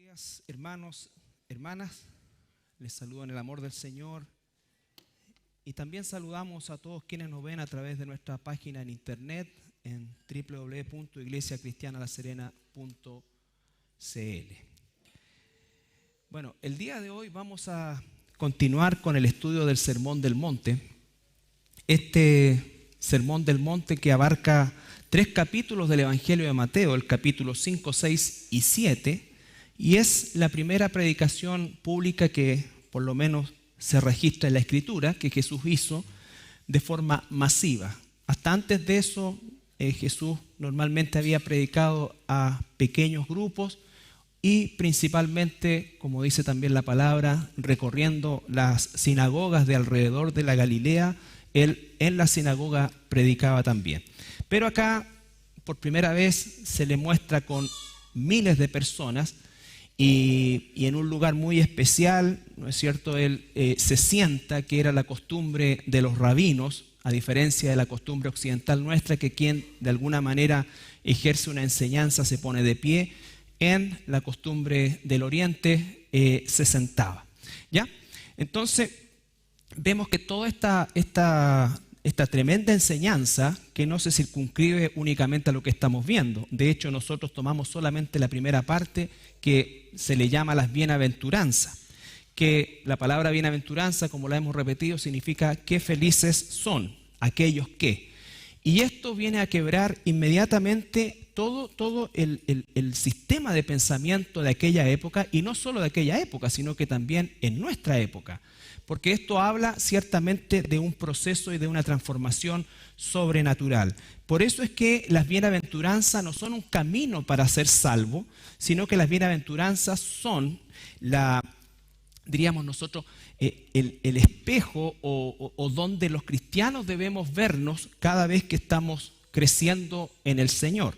días, hermanos, hermanas. Les saludo en el amor del Señor. Y también saludamos a todos quienes nos ven a través de nuestra página en internet en www.iglesiacristianalaserena.cl. Bueno, el día de hoy vamos a continuar con el estudio del Sermón del Monte. Este Sermón del Monte que abarca 3 capítulos del Evangelio de Mateo, el capítulo 5, 6 y 7, y es la primera predicación pública que por lo menos se registra en la Escritura, que Jesús hizo de forma masiva. Hasta antes de eso, Jesús normalmente había predicado a pequeños grupos y principalmente, como dice también la palabra, recorriendo las sinagogas de alrededor de la Galilea. Él en la sinagoga predicaba también. Pero acá, por primera vez, se le muestra con miles de personas y en un lugar muy especial, ¿no es cierto? Él se sienta, que era la costumbre de los rabinos, a diferencia de la costumbre occidental nuestra, que quien de alguna manera ejerce una enseñanza se pone de pie. En la costumbre del Oriente se sentaba, ¿ya? Entonces, vemos que toda esta tremenda enseñanza que no se circunscribe únicamente a lo que estamos viendo. De hecho, nosotros tomamos solamente la primera parte, que se le llama las bienaventuranzas, que la palabra bienaventuranza, como la hemos repetido, significa qué felices son aquellos que. Y esto viene a quebrar inmediatamente todo el sistema de pensamiento de aquella época, y no solo de aquella época, sino que también en nuestra época. Porque esto habla ciertamente de un proceso y de una transformación sobrenatural. Por eso es que las bienaventuranzas no son un camino para ser salvo, sino que las bienaventuranzas son diríamos nosotros, el espejo o donde los cristianos debemos vernos cada vez que estamos creciendo en el Señor.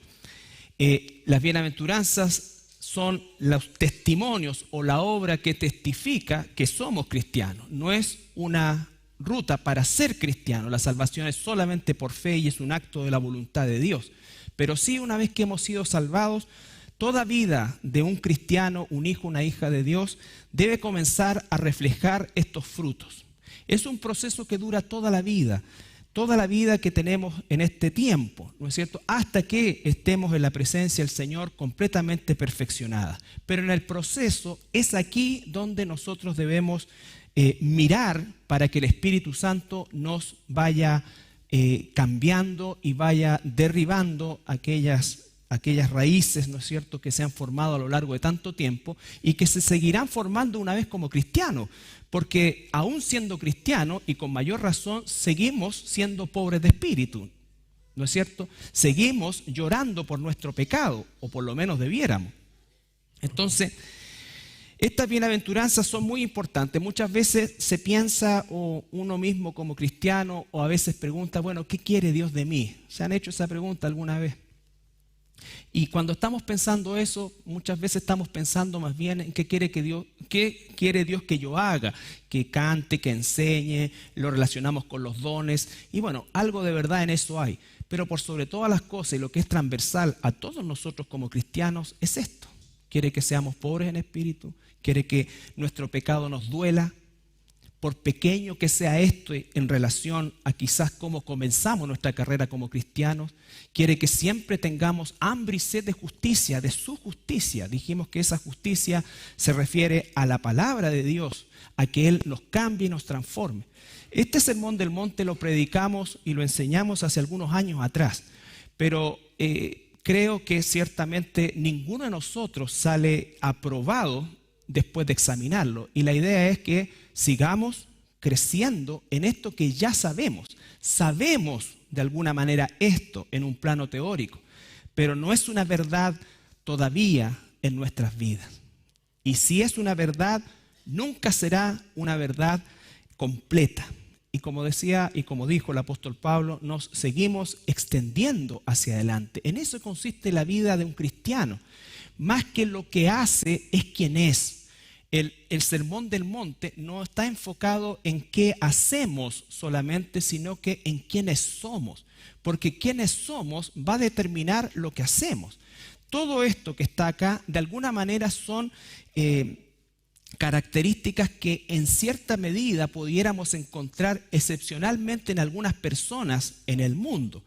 Las bienaventuranzas son los testimonios o la obra que testifica que somos cristianos. No es una ruta para ser cristiano. La salvación es solamente por fe y es un acto de la voluntad de Dios. Pero sí, una vez que hemos sido salvados, toda vida de un cristiano, un hijo, una hija de Dios, debe comenzar a reflejar estos frutos. Es un proceso que dura toda la vida que tenemos en este tiempo, ¿no es cierto? Hasta que estemos en la presencia del Señor completamente perfeccionada. Pero en el proceso es aquí donde nosotros debemos mirar para que el Espíritu Santo nos vaya cambiando y vaya derribando aquellas raíces, ¿no es cierto?, que se han formado a lo largo de tanto tiempo y que se seguirán formando una vez como cristianos, porque aún siendo cristianos y con mayor razón seguimos siendo pobres de espíritu, ¿no es cierto? Seguimos llorando por nuestro pecado, o por lo menos debiéramos. Entonces, estas bienaventuranzas son muy importantes. Muchas veces se piensa, o uno mismo como cristiano, o a veces pregunta, bueno, ¿qué quiere Dios de mí? ¿Se han hecho esa pregunta alguna vez? Y cuando estamos pensando eso, muchas veces estamos pensando más bien en qué quiere Dios que yo haga, que cante, que enseñe, lo relacionamos con los dones, y bueno, algo de verdad en eso hay. Pero por sobre todas las cosas, y lo que es transversal a todos nosotros como cristianos, es esto. Quiere que seamos pobres en espíritu, quiere que nuestro pecado nos duela, por pequeño que sea esto en relación a quizás cómo comenzamos nuestra carrera como cristianos. Quiere que siempre tengamos hambre y sed de justicia, de su justicia. Dijimos que esa justicia se refiere a la palabra de Dios, a que Él nos cambie y nos transforme. Este Sermón del Monte lo predicamos y lo enseñamos hace algunos años atrás, pero creo que ciertamente ninguno de nosotros sale aprobado después de examinarlo. Y la idea es que sigamos creciendo en esto que ya sabemos. Sabemos de alguna manera esto en un plano teórico, pero no es una verdad todavía en nuestras vidas. Y si es una verdad, nunca será una verdad completa. Y como decía y como dijo el apóstol Pablo, nos seguimos extendiendo hacia adelante. En eso consiste la vida de un cristiano. Más que lo que hace, es quien es. El Sermón del Monte no está enfocado en qué hacemos solamente, sino que en quiénes somos. Porque quiénes somos va a determinar lo que hacemos. Todo esto que está acá, de alguna manera son características que en cierta medida pudiéramos encontrar excepcionalmente en algunas personas en el mundo.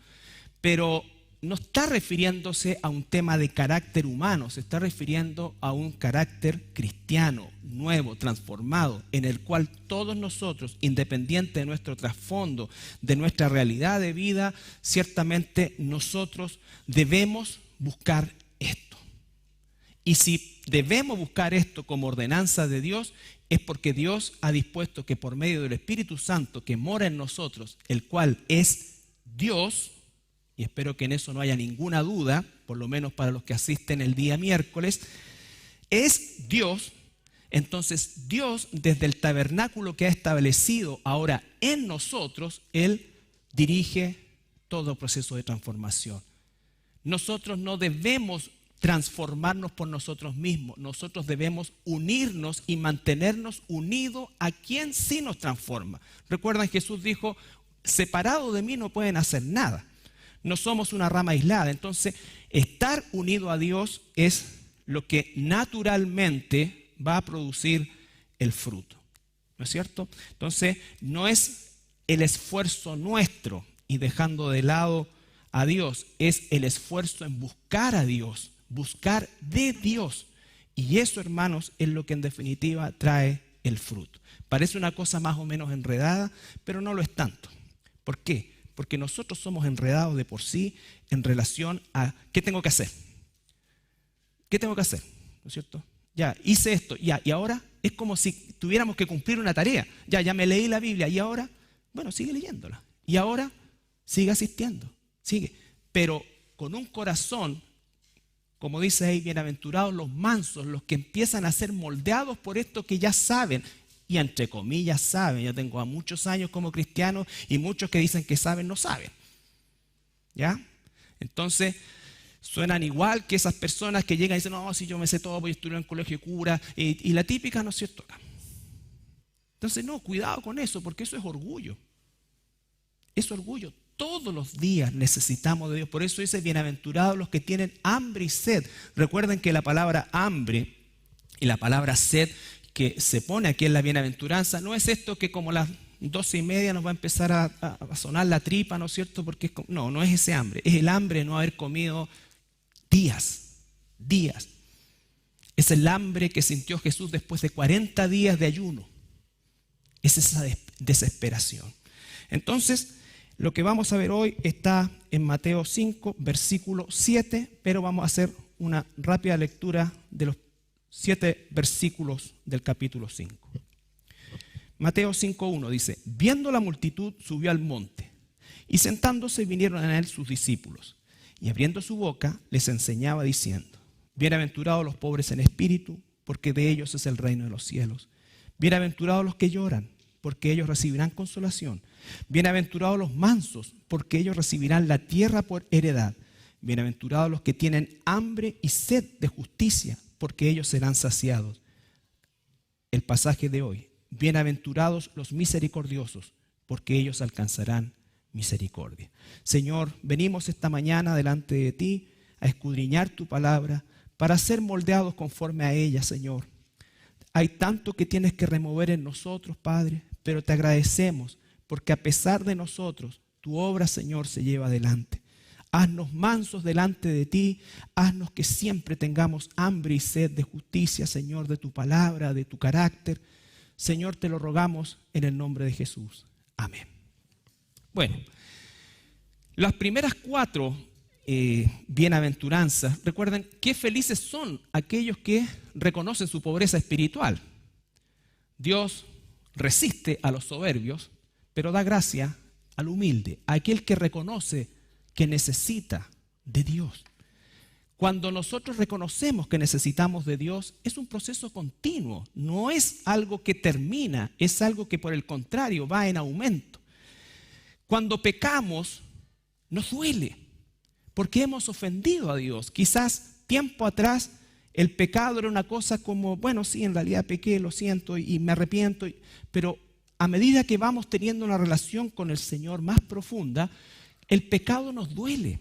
Pero no está refiriéndose a un tema de carácter humano, se está refiriendo a un carácter cristiano, nuevo, transformado, en el cual todos nosotros, independiente de nuestro trasfondo, de nuestra realidad de vida, ciertamente nosotros debemos buscar esto. Y si debemos buscar esto como ordenanza de Dios, es porque Dios ha dispuesto que por medio del Espíritu Santo que mora en nosotros, el cual es Dios, y espero que en eso no haya ninguna duda, por lo menos para los que asisten el día miércoles, es Dios. Entonces Dios, desde el tabernáculo que ha establecido ahora en nosotros, Él dirige todo proceso de transformación. Nosotros no debemos transformarnos por nosotros mismos. Nosotros debemos unirnos y mantenernos unidos a quien sí nos transforma. Recuerdan, Jesús dijo, separado de mí no pueden hacer nada. No somos una rama aislada. Entonces, estar unido a Dios es lo que naturalmente va a producir el fruto. ¿No es cierto? Entonces, no es el esfuerzo nuestro y dejando de lado a Dios, es el esfuerzo en buscar a Dios, buscar de Dios. Y eso, hermanos, es lo que en definitiva trae el fruto. Parece una cosa más o menos enredada, pero no lo es tanto. ¿Por qué? Porque nosotros somos enredados de por sí en relación a ¿qué tengo que hacer? ¿Qué tengo que hacer? ¿No es cierto? Ya, hice esto, ya, y ahora es como si tuviéramos que cumplir una tarea. Ya me leí la Biblia, y ahora, bueno, sigue leyéndola. Y ahora, sigue asistiendo, sigue. Pero con un corazón, como dice ahí, bienaventurados los mansos, los que empiezan a ser moldeados por esto que ya saben. Y entre comillas saben, yo tengo a muchos años como cristiano y muchos que dicen que saben, no saben. ¿Ya? Entonces, suenan igual que esas personas que llegan y dicen, no, si yo me sé todo, voy a estudiar en colegio de cura. Y la típica, ¿no es cierto? Entonces, no, cuidado con eso, porque eso es orgullo. Es orgullo. Todos los días necesitamos de Dios. Por eso dice, bienaventurados los que tienen hambre y sed. Recuerden que la palabra hambre y la palabra sed que se pone aquí en la bienaventuranza, no es esto que como las 12:30 nos va a empezar a sonar la tripa, ¿no es cierto? Porque no es ese hambre, es el hambre de no haber comido días. Es el hambre que sintió Jesús después de 40 días de ayuno. Es esa desesperación. Entonces, lo que vamos a ver hoy está en Mateo 5, versículo 7, pero vamos a hacer una rápida lectura de los 7 versículos del capítulo 5. Mateo 5:1 dice, viendo la multitud subió al monte y sentándose vinieron a él sus discípulos y abriendo su boca les enseñaba diciendo, bienaventurados los pobres en espíritu, porque de ellos es el reino de los cielos. Bienaventurados los que lloran, porque ellos recibirán consolación. Bienaventurados los mansos, porque ellos recibirán la tierra por heredad. Bienaventurados los que tienen hambre y sed de justicia, porque ellos serán saciados. El pasaje de hoy, bienaventurados los misericordiosos, porque ellos alcanzarán misericordia. Señor, venimos esta mañana delante de ti a escudriñar tu palabra para ser moldeados conforme a ella, Señor. Hay tanto que tienes que remover en nosotros, Padre, pero te agradecemos porque a pesar de nosotros, tu obra, Señor, se lleva adelante. Haznos mansos delante de ti, haznos que siempre tengamos hambre y sed de justicia, Señor, de tu palabra, de tu carácter. Señor, te lo rogamos en el nombre de Jesús. Amén. Bueno, las primeras 4 bienaventuranzas, recuerden qué felices son aquellos que reconocen su pobreza espiritual. Dios resiste a los soberbios, pero da gracia al humilde, a aquel que reconoce que necesita de Dios. Cuando nosotros reconocemos que necesitamos de Dios, es un proceso continuo, no es algo que termina, es algo que por el contrario va en aumento. Cuando pecamos, nos duele, porque hemos ofendido a Dios. Quizás tiempo atrás el pecado era una cosa como, bueno, sí, en realidad pequé, lo siento y me arrepiento, pero a medida que vamos teniendo una relación con el Señor más profunda, el pecado nos duele,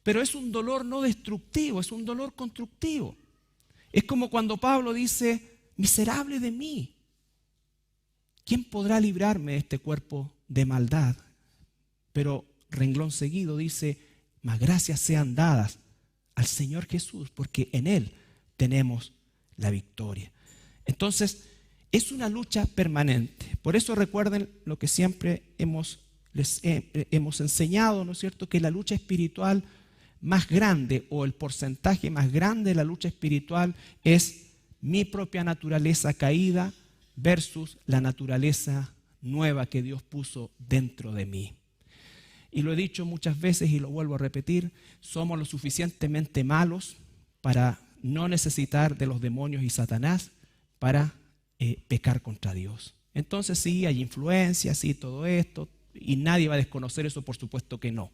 pero es un dolor no destructivo, es un dolor constructivo. Es como cuando Pablo dice, miserable de mí, ¿quién podrá librarme de este cuerpo de maldad? Pero renglón seguido dice, mas gracias sean dadas al Señor Jesús, porque en Él tenemos la victoria. Entonces, es una lucha permanente. Por eso recuerden lo que siempre les hemos enseñado, ¿no es cierto? Que la lucha espiritual más grande, o el porcentaje más grande de la lucha espiritual, es mi propia naturaleza caída versus la naturaleza nueva que Dios puso dentro de mí. Y lo he dicho muchas veces y lo vuelvo a repetir, somos lo suficientemente malos para no necesitar de los demonios y Satanás para pecar contra Dios. Entonces sí, hay influencias, sí, todo esto, y nadie va a desconocer eso, por supuesto que no.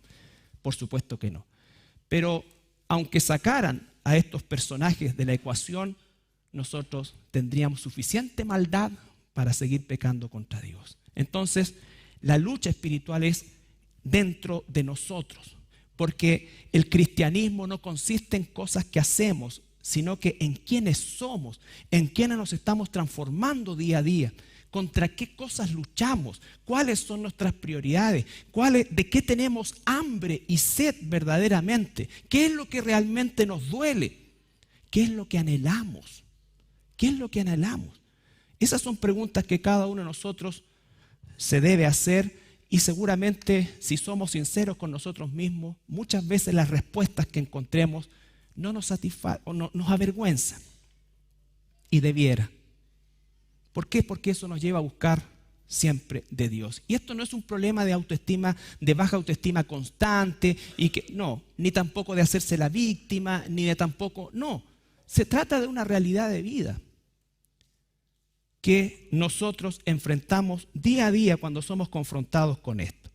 Por supuesto que no. Pero aunque sacaran a estos personajes de la ecuación, nosotros tendríamos suficiente maldad para seguir pecando contra Dios. Entonces, la lucha espiritual es dentro de nosotros, porque el cristianismo no consiste en cosas que hacemos, sino que en quienes somos, en quienes nos estamos transformando día a día, contra qué cosas luchamos, cuáles son nuestras prioridades, de qué tenemos hambre y sed verdaderamente, qué es lo que realmente nos duele, qué es lo que anhelamos, qué es lo que anhelamos. Esas son preguntas que cada uno de nosotros se debe hacer, y seguramente, si somos sinceros con nosotros mismos, muchas veces las respuestas que encontremos no nos satisfacen o nos avergüenzan. Y debiera. ¿Por qué? Porque eso nos lleva a buscar siempre de Dios. Y esto no es un problema de autoestima, de baja autoestima constante, ni tampoco de hacerse la víctima, no. Se trata de una realidad de vida que nosotros enfrentamos día a día cuando somos confrontados con esto.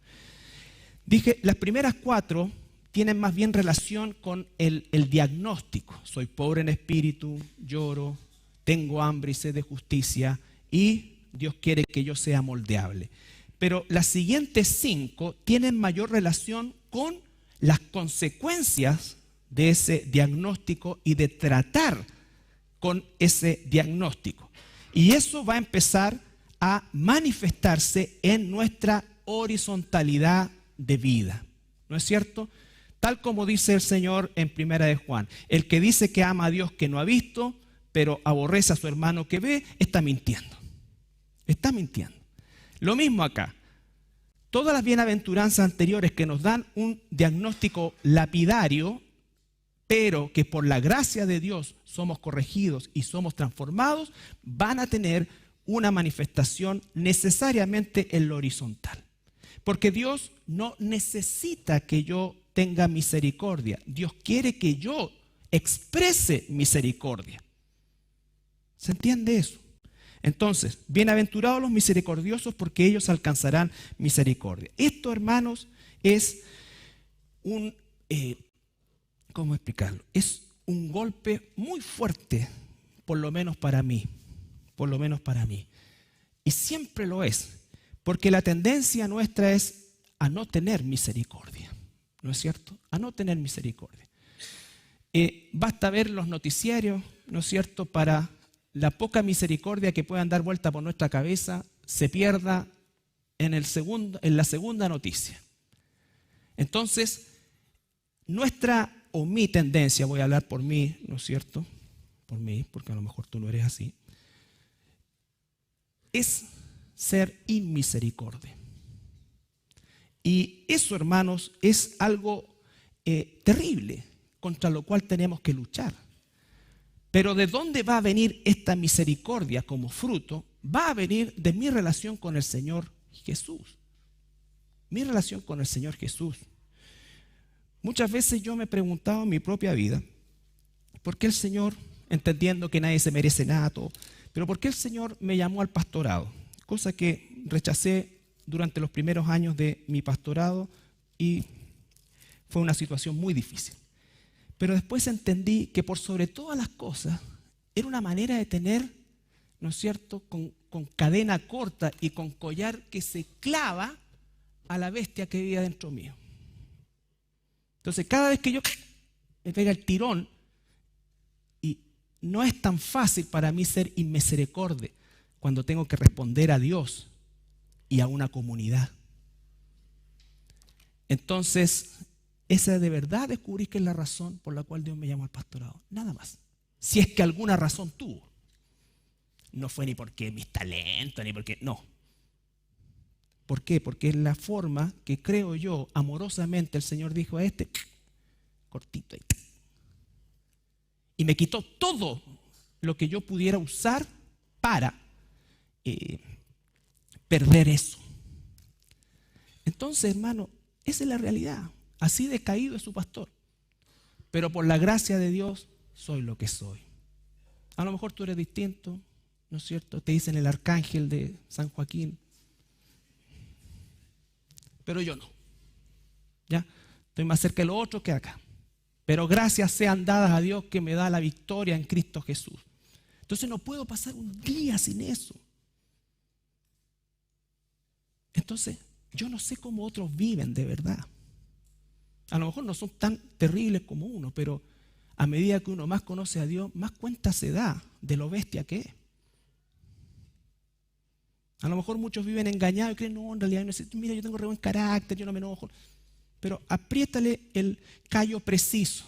Dije, las primeras 4 tienen más bien relación con el diagnóstico. Soy pobre en espíritu, lloro, tengo hambre y sed de justicia, y Dios quiere que yo sea moldeable. Pero las siguientes 5 tienen mayor relación con las consecuencias de ese diagnóstico y de tratar con ese diagnóstico. Y eso va a empezar a manifestarse en nuestra horizontalidad de vida. ¿No es cierto? Tal como dice el Señor en 1 de Juan. El que dice que ama a Dios que no ha visto, pero aborrece a su hermano que ve, está mintiendo. Está mintiendo. Lo mismo acá. Todas las bienaventuranzas anteriores que nos dan un diagnóstico lapidario, pero que por la gracia de Dios somos corregidos y somos transformados, van a tener una manifestación necesariamente en lo horizontal. Porque Dios no necesita que yo tenga misericordia. Dios quiere que yo exprese misericordia. ¿Se entiende eso? Entonces, bienaventurados los misericordiosos, porque ellos alcanzarán misericordia. Esto, hermanos, es ¿cómo explicarlo? Es un golpe muy fuerte, por lo menos para mí. Por lo menos para mí. Y siempre lo es, porque la tendencia nuestra es a no tener misericordia. ¿No es cierto? A no tener misericordia. Basta ver los noticiarios, ¿no es cierto?, para la poca misericordia que puedan dar vuelta por nuestra cabeza se pierda en la segunda noticia. Entonces, nuestra o mi tendencia, voy a hablar por mí, ¿no es cierto? Por mí, porque a lo mejor tú no eres así, es ser inmisericordia. Y eso, hermanos, es algo terrible, contra lo cual tenemos que luchar. Pero ¿de dónde va a venir esta misericordia como fruto? Va a venir de mi relación con el Señor Jesús. Mi relación con el Señor Jesús. Muchas veces yo me he preguntado en mi propia vida, ¿por qué el Señor, entendiendo que nadie se merece nada, todo, pero por qué el Señor me llamó al pastorado? Cosa que rechacé durante los primeros años de mi pastorado y fue una situación muy difícil. Pero después entendí que por sobre todas las cosas era una manera de tener, ¿no es cierto?, con cadena corta y con collar que se clava a la bestia que vivía dentro mío. Entonces, cada vez que yo me pega el tirón, y no es tan fácil para mí ser inmisericorde cuando tengo que responder a Dios y a una comunidad. Entonces, esa de verdad descubrí que es la razón por la cual Dios me llamó al pastorado. Nada más. Si es que alguna razón tuvo. No fue ni porque mis talentos, ni porque... No. ¿Por qué? Porque es la forma que creo yo, amorosamente, el Señor dijo a este, cortito ahí. Y me quitó todo lo que yo pudiera usar para perder eso. Entonces, hermano, esa es la realidad. Así de caído es su pastor. Pero por la gracia de Dios, soy lo que soy. A lo mejor tú eres distinto, ¿no es cierto? Te dicen el arcángel de San Joaquín. Pero yo no. ¿Ya? Estoy más cerca de lo otro que acá. Pero gracias sean dadas a Dios que me da la victoria en Cristo Jesús. Entonces no puedo pasar un día sin eso. Entonces, yo no sé cómo otros viven de verdad. A lo mejor no son tan terribles como uno, pero a medida que uno más conoce a Dios, más cuenta se da de lo bestia que es. A lo mejor muchos viven engañados y creen, no, en realidad no es, mira, yo tengo re buen carácter, yo no me enojo. Pero apriétale el callo preciso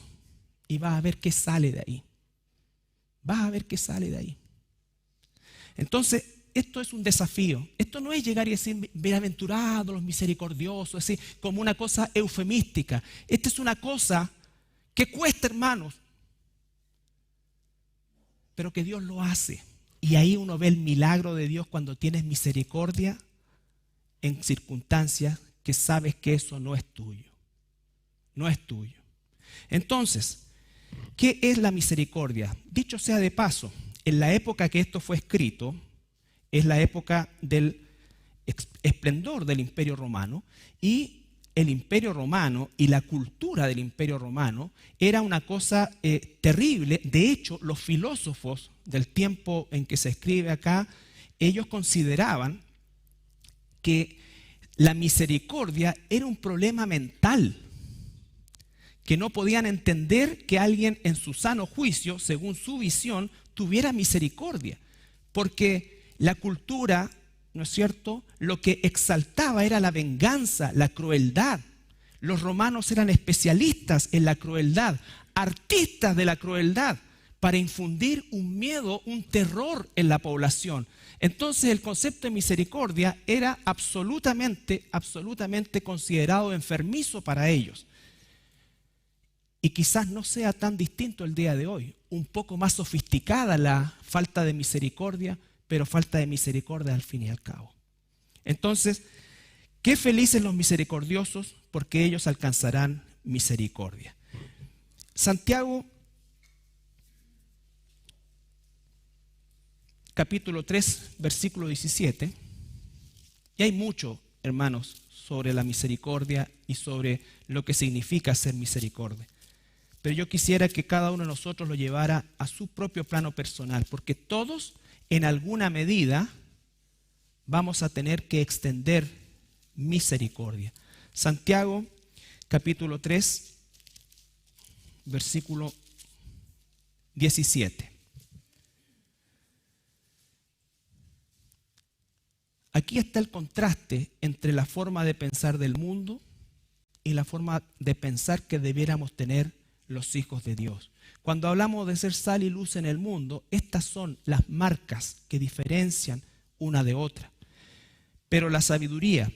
y vas a ver qué sale de ahí. Vas a ver qué sale de ahí. Entonces, esto es un desafío. Esto no es llegar y decir, bienaventurados los misericordiosos, así como una cosa eufemística. Esta es una cosa que cuesta, hermanos, pero que Dios lo hace. Y ahí uno ve el milagro de Dios cuando tienes misericordia en circunstancias que sabes que eso no es tuyo. No es tuyo. Entonces, ¿qué es la misericordia? Dicho sea de paso, en la época que esto fue escrito, es la época del esplendor del Imperio Romano, y el Imperio Romano y la cultura del Imperio Romano era una cosa terrible. De hecho, los filósofos del tiempo en que se escribe acá, ellos consideraban que la misericordia era un problema mental, que no podían entender que alguien en su sano juicio, según su visión, tuviera misericordia, porque la cultura, ¿no es cierto?, lo que exaltaba era la venganza, la crueldad. Los romanos eran especialistas en la crueldad, artistas de la crueldad, para infundir un miedo, un terror en la población. Entonces el concepto de misericordia era absolutamente considerado enfermizo para ellos. Y quizás no sea tan distinto el día de hoy, un poco más sofisticada la falta de misericordia, pero falta de misericordia al fin y al cabo. Entonces, qué felices los misericordiosos, porque ellos alcanzarán misericordia. Santiago, capítulo 3, versículo 17. Y hay mucho, hermanos, sobre la misericordia y sobre lo que significa ser misericordia. Pero yo quisiera que cada uno de nosotros lo llevara a su propio plano personal, porque todos, en alguna medida, vamos a tener que extender misericordia. Santiago, capítulo 3, versículo 17. Aquí está el contraste entre la forma de pensar del mundo y la forma de pensar que debiéramos tener los hijos de Dios. Cuando hablamos de ser sal y luz en el mundo, estas son las marcas que diferencian una de otra. Pero la sabiduría,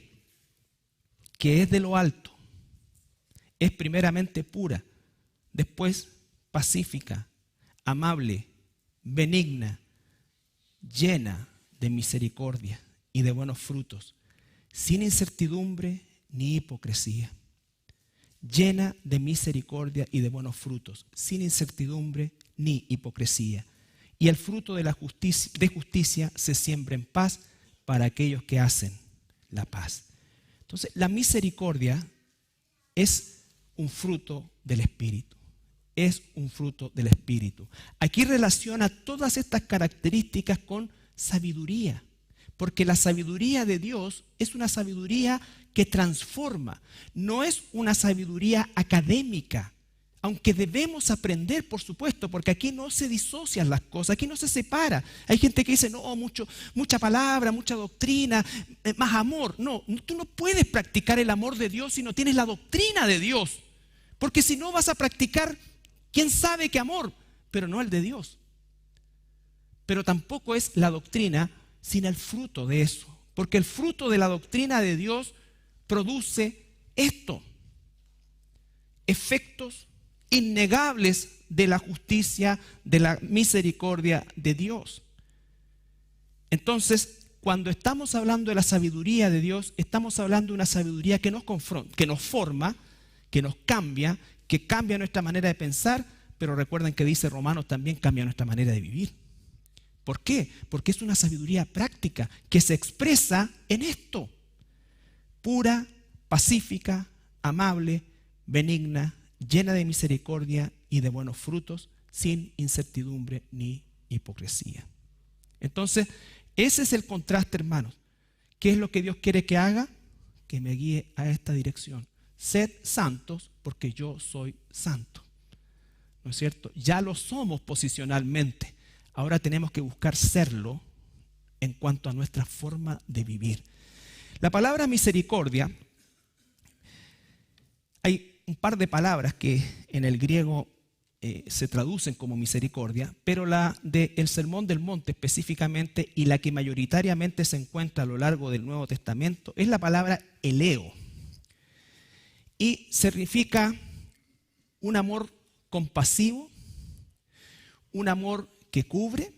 que es de lo alto, es primeramente pura, después pacífica, amable, benigna, llena de misericordia y de buenos frutos, sin incertidumbre ni hipocresía. Llena de misericordia y de buenos frutos, sin incertidumbre ni hipocresía. Y el fruto de justicia se siembra en paz para aquellos que hacen la paz. Entonces, la misericordia es un fruto del Espíritu. Es un fruto del Espíritu. Aquí relaciona todas estas características con sabiduría, porque la sabiduría de Dios es una sabiduría que transforma, no es una sabiduría académica, aunque debemos aprender, por supuesto, porque aquí no se disocian las cosas, aquí no se separa. Hay gente que dice, no, mucha palabra, mucha doctrina, más amor. No, tú no puedes practicar el amor de Dios si no tienes la doctrina de Dios, porque si no vas a practicar, quién sabe qué amor, pero no el de Dios. Pero tampoco es la doctrina sin el fruto de eso, porque el fruto de la doctrina de Dios produce esto: efectos innegables de la justicia, de la misericordia de Dios. Entonces, cuando estamos hablando de la sabiduría de Dios, estamos hablando de una sabiduría que nos confronta, que nos forma, que nos cambia, que cambia nuestra manera de pensar, pero recuerden que dice Romanos, también cambia nuestra manera de vivir. ¿Por qué? Porque es una sabiduría práctica que se expresa en esto: pura, pacífica, amable, benigna, llena de misericordia y de buenos frutos, sin incertidumbre ni hipocresía. Entonces, ese es el contraste, hermanos. ¿Qué es lo que Dios quiere que haga? Que me guíe a esta dirección. Sed santos porque yo soy santo. ¿No es cierto? Ya lo somos posicionalmente. Ahora tenemos que buscar serlo en cuanto a nuestra forma de vivir. La palabra misericordia, hay un par de palabras que en el griego se traducen como misericordia, pero la del Sermón del Monte específicamente, y la que mayoritariamente se encuentra a lo largo del Nuevo Testamento, es la palabra eleo. Y significa un amor compasivo, un amor que cubre,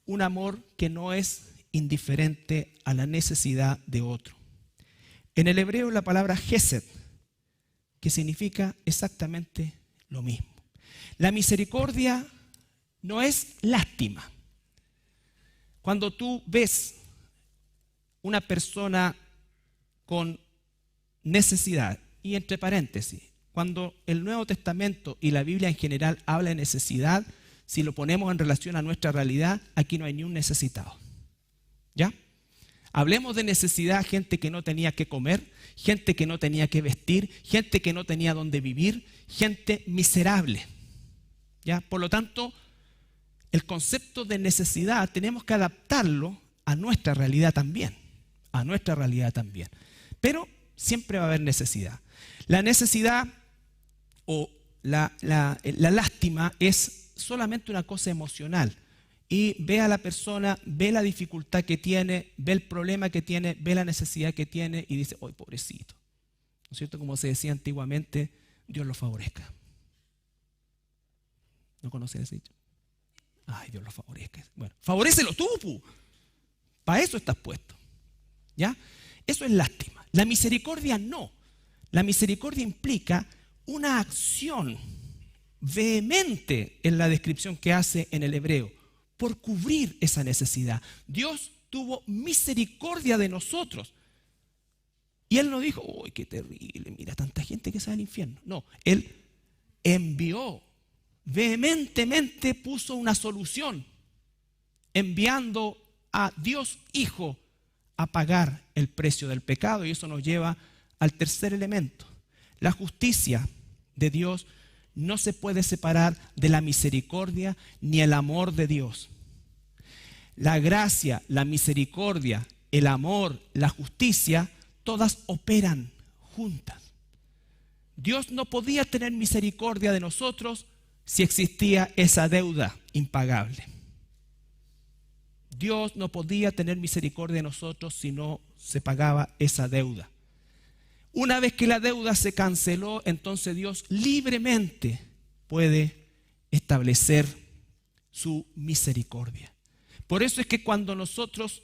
un amor que no es indiferente a la necesidad de otro. En el hebreo la palabra gesed, que significa exactamente lo mismo. La misericordia no es lástima. Cuando tú ves una persona con necesidad, y entre paréntesis, cuando el Nuevo Testamento y la Biblia en general habla de necesidad, si lo ponemos en relación a nuestra realidad, aquí no hay ni un necesitado. ¿Ya? Hablemos de necesidad: gente que no tenía que comer, gente que no tenía que vestir, gente que no tenía dónde vivir, gente miserable. ¿Ya? Por lo tanto, el concepto de necesidad tenemos que adaptarlo a nuestra realidad también. A nuestra realidad también. Pero siempre va a haber necesidad. La necesidad o la lástima es solamente una cosa emocional. Y ve a la persona, ve la dificultad que tiene, ve el problema que tiene, ve la necesidad que tiene y dice, ¡ay, pobrecito! ¿No es cierto? Como se decía antiguamente, Dios lo favorezca. ¿No conocen ese dicho? ¡Ay, Dios lo favorezca! Bueno, favorécelo tú, pu. Para eso estás puesto. ¿Ya? Eso es lástima. La misericordia no. La misericordia implica una acción vehemente en la descripción que hace en el hebreo, por cubrir esa necesidad. Dios tuvo misericordia de nosotros. Y Él no dijo, uy, qué terrible, mira, tanta gente que se va al infierno. No, Él envió, vehementemente puso una solución, enviando a Dios Hijo a pagar el precio del pecado. Y eso nos lleva al tercer elemento. La justicia de Dios no se puede separar de la misericordia ni el amor de Dios. La gracia, la misericordia, el amor, la justicia, todas operan juntas. Dios no podía tener misericordia de nosotros si existía esa deuda impagable. Dios no podía tener misericordia de nosotros si no se pagaba esa deuda. Una vez que la deuda se canceló, entonces Dios libremente puede establecer su misericordia. Por eso es que cuando nosotros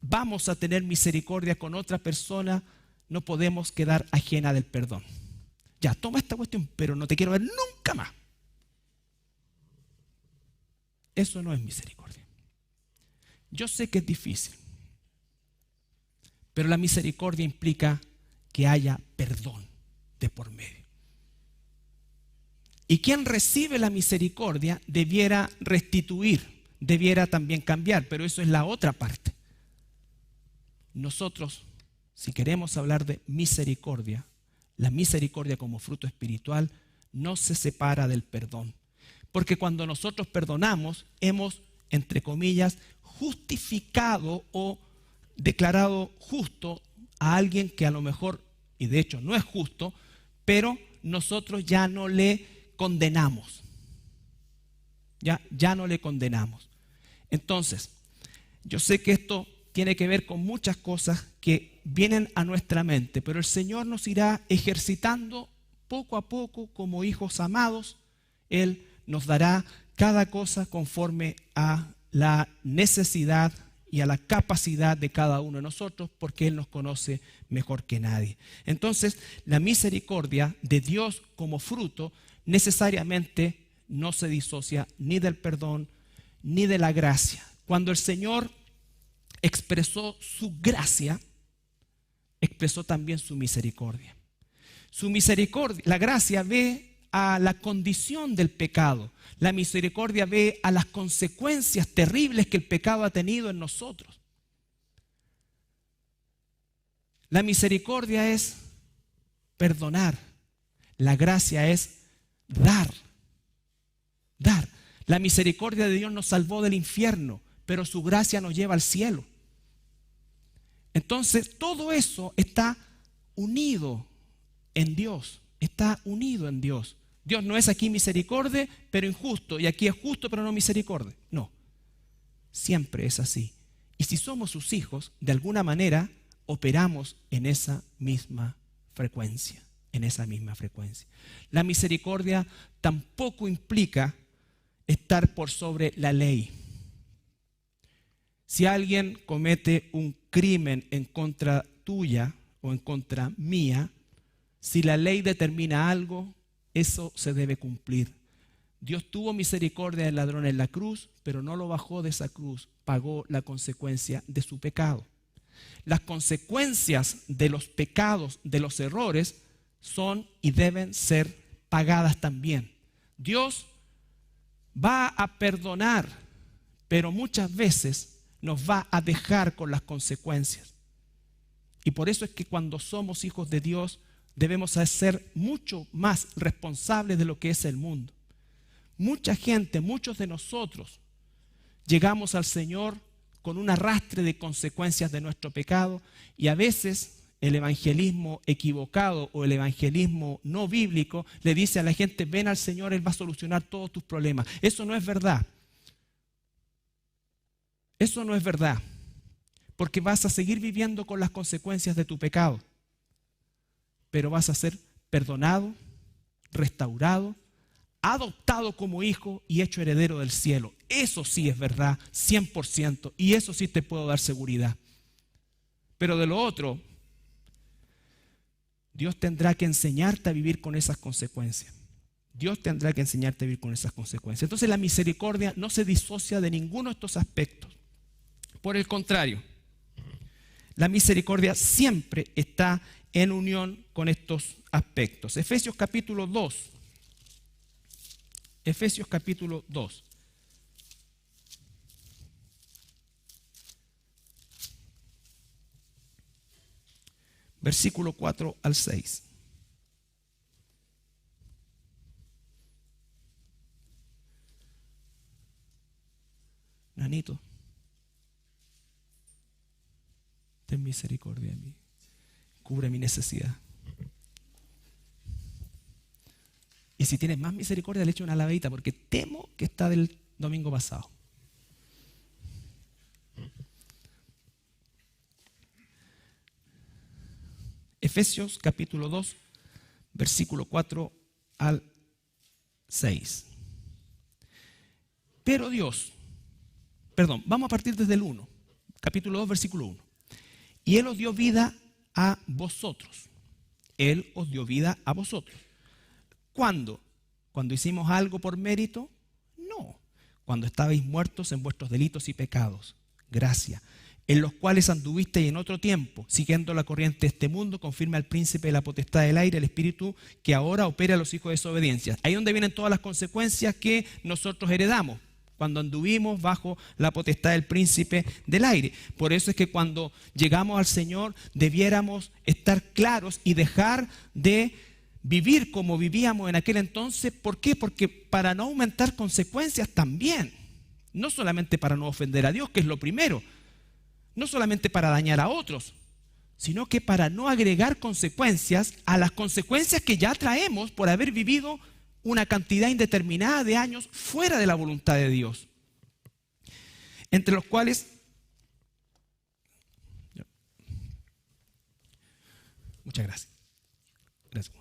vamos a tener misericordia con otra persona, no podemos quedar ajena del perdón. Ya, toma esta cuestión, pero no te quiero ver nunca más. Eso no es misericordia. Yo sé que es difícil, pero la misericordia implica que haya perdón de por medio. Y quien recibe la misericordia debiera restituir, debiera también cambiar, pero eso es la otra parte. nosotros, si queremos hablar de misericordia, la misericordia como fruto espiritual no se separa del perdón. Porque cuando nosotros perdonamos, hemos, entre comillas, justificado o declarado justo a alguien que a lo mejor, y de hecho no es justo, pero nosotros ya no le condenamos. Ya no le condenamos. Entonces, yo sé que esto tiene que ver con muchas cosas que vienen a nuestra mente, pero el Señor nos irá ejercitando poco a poco como hijos amados. Él nos dará cada cosa conforme a la necesidad y a la capacidad de cada uno de nosotros, porque Él nos conoce mejor que nadie. Entonces, la misericordia de Dios como fruto necesariamente no se disocia ni del perdón ni de la gracia. Cuando el Señor expresó su gracia, expresó también su misericordia. Su misericordia, la gracia ve a la condición del pecado. La misericordia ve a las consecuencias terribles que el pecado ha tenido en nosotros. La misericordia es perdonar. La gracia es dar. Dar. La misericordia de Dios nos salvó del infierno, pero su gracia nos lleva al cielo. Entonces, todo eso está unido en Dios. Está unido en Dios. Dios no es aquí misericordia, pero injusto, y aquí es justo, pero no misericordia. No. Siempre es así. Y si somos sus hijos, de alguna manera operamos en esa misma frecuencia. En esa misma frecuencia. La misericordia tampoco implica estar por sobre la ley. Si alguien comete un crimen en contra tuya o en contra mía, si la ley determina algo, eso se debe cumplir. Dios tuvo misericordia del ladrón en la cruz, pero no lo bajó de esa cruz, pagó la consecuencia de su pecado. Las consecuencias de los pecados, de los errores, son y deben ser pagadas también. Dios va a perdonar, pero muchas veces nos va a dejar con las consecuencias. Y por eso es que cuando somos hijos de Dios debemos ser mucho más responsables de lo que es el mundo. Mucha gente, muchos de nosotros llegamos al Señor con un arrastre de consecuencias de nuestro pecado, y a veces el evangelismo equivocado o el evangelismo no bíblico le dice a la gente: ven al Señor, Él va a solucionar todos tus problemas. Eso no es verdad. Eso no es verdad, porque vas a seguir viviendo con las consecuencias de tu pecado, pero vas a ser perdonado, restaurado, adoptado como hijo y hecho heredero del cielo. Eso sí es verdad, 100%, y eso sí te puedo dar seguridad. Pero de lo otro, Dios tendrá que enseñarte a vivir con esas consecuencias. Dios tendrá que enseñarte a vivir con esas consecuencias. Entonces la misericordia no se disocia de ninguno de estos aspectos. Por el contrario, la misericordia siempre está en unión con estos aspectos. Efesios capítulo 2. Efesios capítulo 2. Versículo 4 al 6. Nanito, ten misericordia de mí. Cubre mi necesidad. Y si tienes más misericordia, le echo una lavadita, porque temo que está del domingo pasado. Efesios capítulo 2, versículo 4 al 6. Pero Dios, vamos a partir desde el 1, capítulo 2, versículo 1. Y Él os dio vida a vosotros. Él os dio vida a vosotros. ¿Cuándo? ¿Cuando hicimos algo por mérito? No. Cuando estabais muertos en vuestros delitos y pecados. Gracia. En los cuales anduvisteis en otro tiempo, siguiendo la corriente de este mundo, conforme al príncipe de la potestad del aire, el espíritu que ahora opera a los hijos de desobediencia. Ahí es donde vienen todas las consecuencias que nosotros heredamos. cuando anduvimos bajo la potestad del príncipe del aire. Por eso es que cuando llegamos al Señor debiéramos estar claros y dejar de vivir como vivíamos en aquel entonces. ¿Por qué? Porque para no aumentar consecuencias también. No solamente para no ofender a Dios, que es lo primero. No solamente para dañar a otros, sino que para no agregar consecuencias a las consecuencias que ya traemos por haber vivido una cantidad indeterminada de años fuera de la voluntad de Dios. Entre los cuales, muchas gracias. Gracias.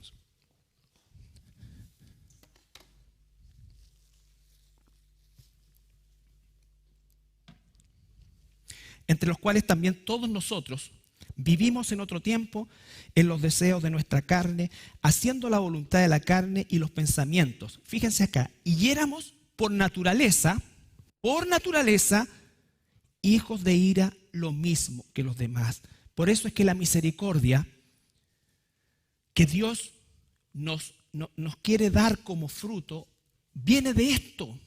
Entre los cuales también todos nosotros vivimos en otro tiempo en los deseos de nuestra carne, haciendo la voluntad de la carne y los pensamientos. Fíjense acá, y éramos por naturaleza, hijos de ira, lo mismo que los demás. Por eso es que la misericordia que Dios nos quiere dar como fruto, viene de esto.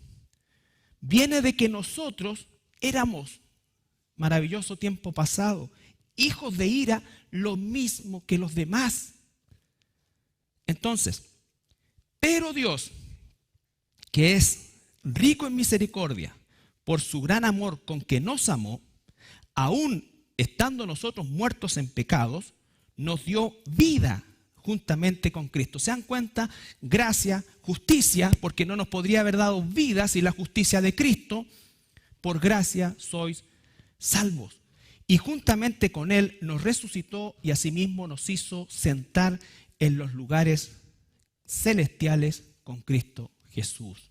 Viene de que nosotros éramos, maravilloso tiempo pasado, hijos de ira, lo mismo que los demás. Entonces, pero Dios, que es rico en misericordia, por su gran amor con que nos amó, aún estando nosotros muertos en pecados, nos dio vida juntamente con Cristo. ¿Se dan cuenta? Gracia, justicia, porque no nos podría haber dado vida sin la justicia de Cristo. Por gracia sois salvos. Y juntamente con Él nos resucitó y asimismo nos hizo sentar en los lugares celestiales con Cristo Jesús.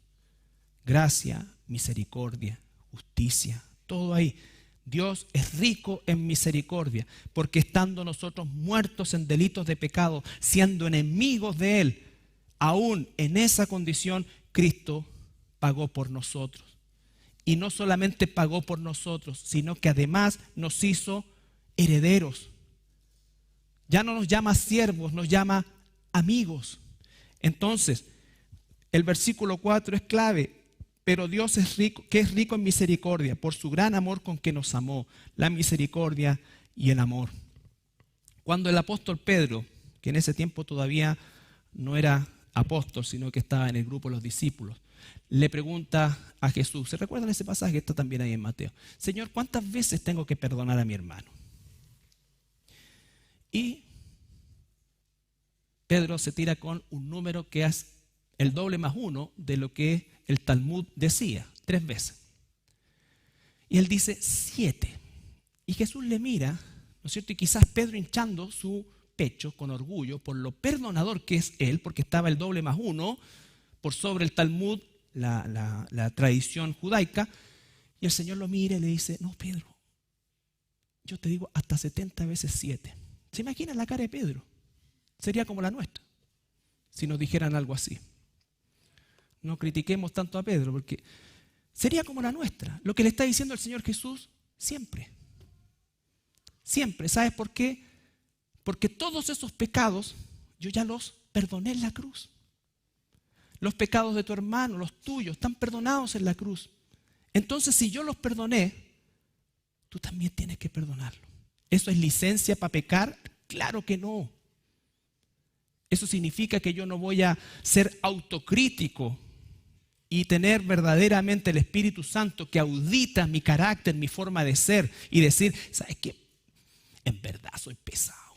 Gracia, misericordia, justicia, todo ahí. Dios es rico en misericordia, porque estando nosotros muertos en delitos de pecado, siendo enemigos de Él, aún en esa condición, Cristo pagó por nosotros. Y no solamente pagó por nosotros, sino que además nos hizo herederos. Ya no nos llama siervos, nos llama amigos. Entonces, el versículo 4 es clave. Pero Dios es rico, que es rico en misericordia, por su gran amor con que nos amó, la misericordia y el amor. Cuando el apóstol Pedro, que en ese tiempo todavía no era apóstol, sino que estaba en el grupo de los discípulos, le pregunta a Jesús, ¿se recuerdan ese pasaje que está también ahí en Mateo? Señor, ¿cuántas veces tengo que perdonar a mi hermano? Y Pedro se tira con un número que es el doble más uno de lo que el Talmud decía, 3 veces. Y él dice 7. Y Jesús le mira, ¿no es cierto? Y quizás Pedro hinchando su pecho con orgullo por lo perdonador que es él, porque estaba el doble más uno por sobre el Talmud, la tradición judaica. Y el Señor lo mira y le dice, no, Pedro, yo te digo hasta 70 veces 7. ¿Se imaginan la cara de Pedro? Sería como la nuestra, si nos dijeran algo así. No critiquemos tanto a Pedro, porque sería como la nuestra. Lo que le está diciendo el Señor Jesús siempre. Siempre. ¿Sabes por qué? Porque todos esos pecados yo ya los perdoné en la cruz. Los pecados de tu hermano, los tuyos, están perdonados en la cruz. Entonces, si yo los perdoné, tú también tienes que perdonarlo. ¿Eso es licencia para pecar? Claro que no. Eso significa que yo no voy a ser autocrítico y tener verdaderamente el Espíritu Santo que audita mi carácter, mi forma de ser y decir, ¿sabes qué? En verdad soy pesado.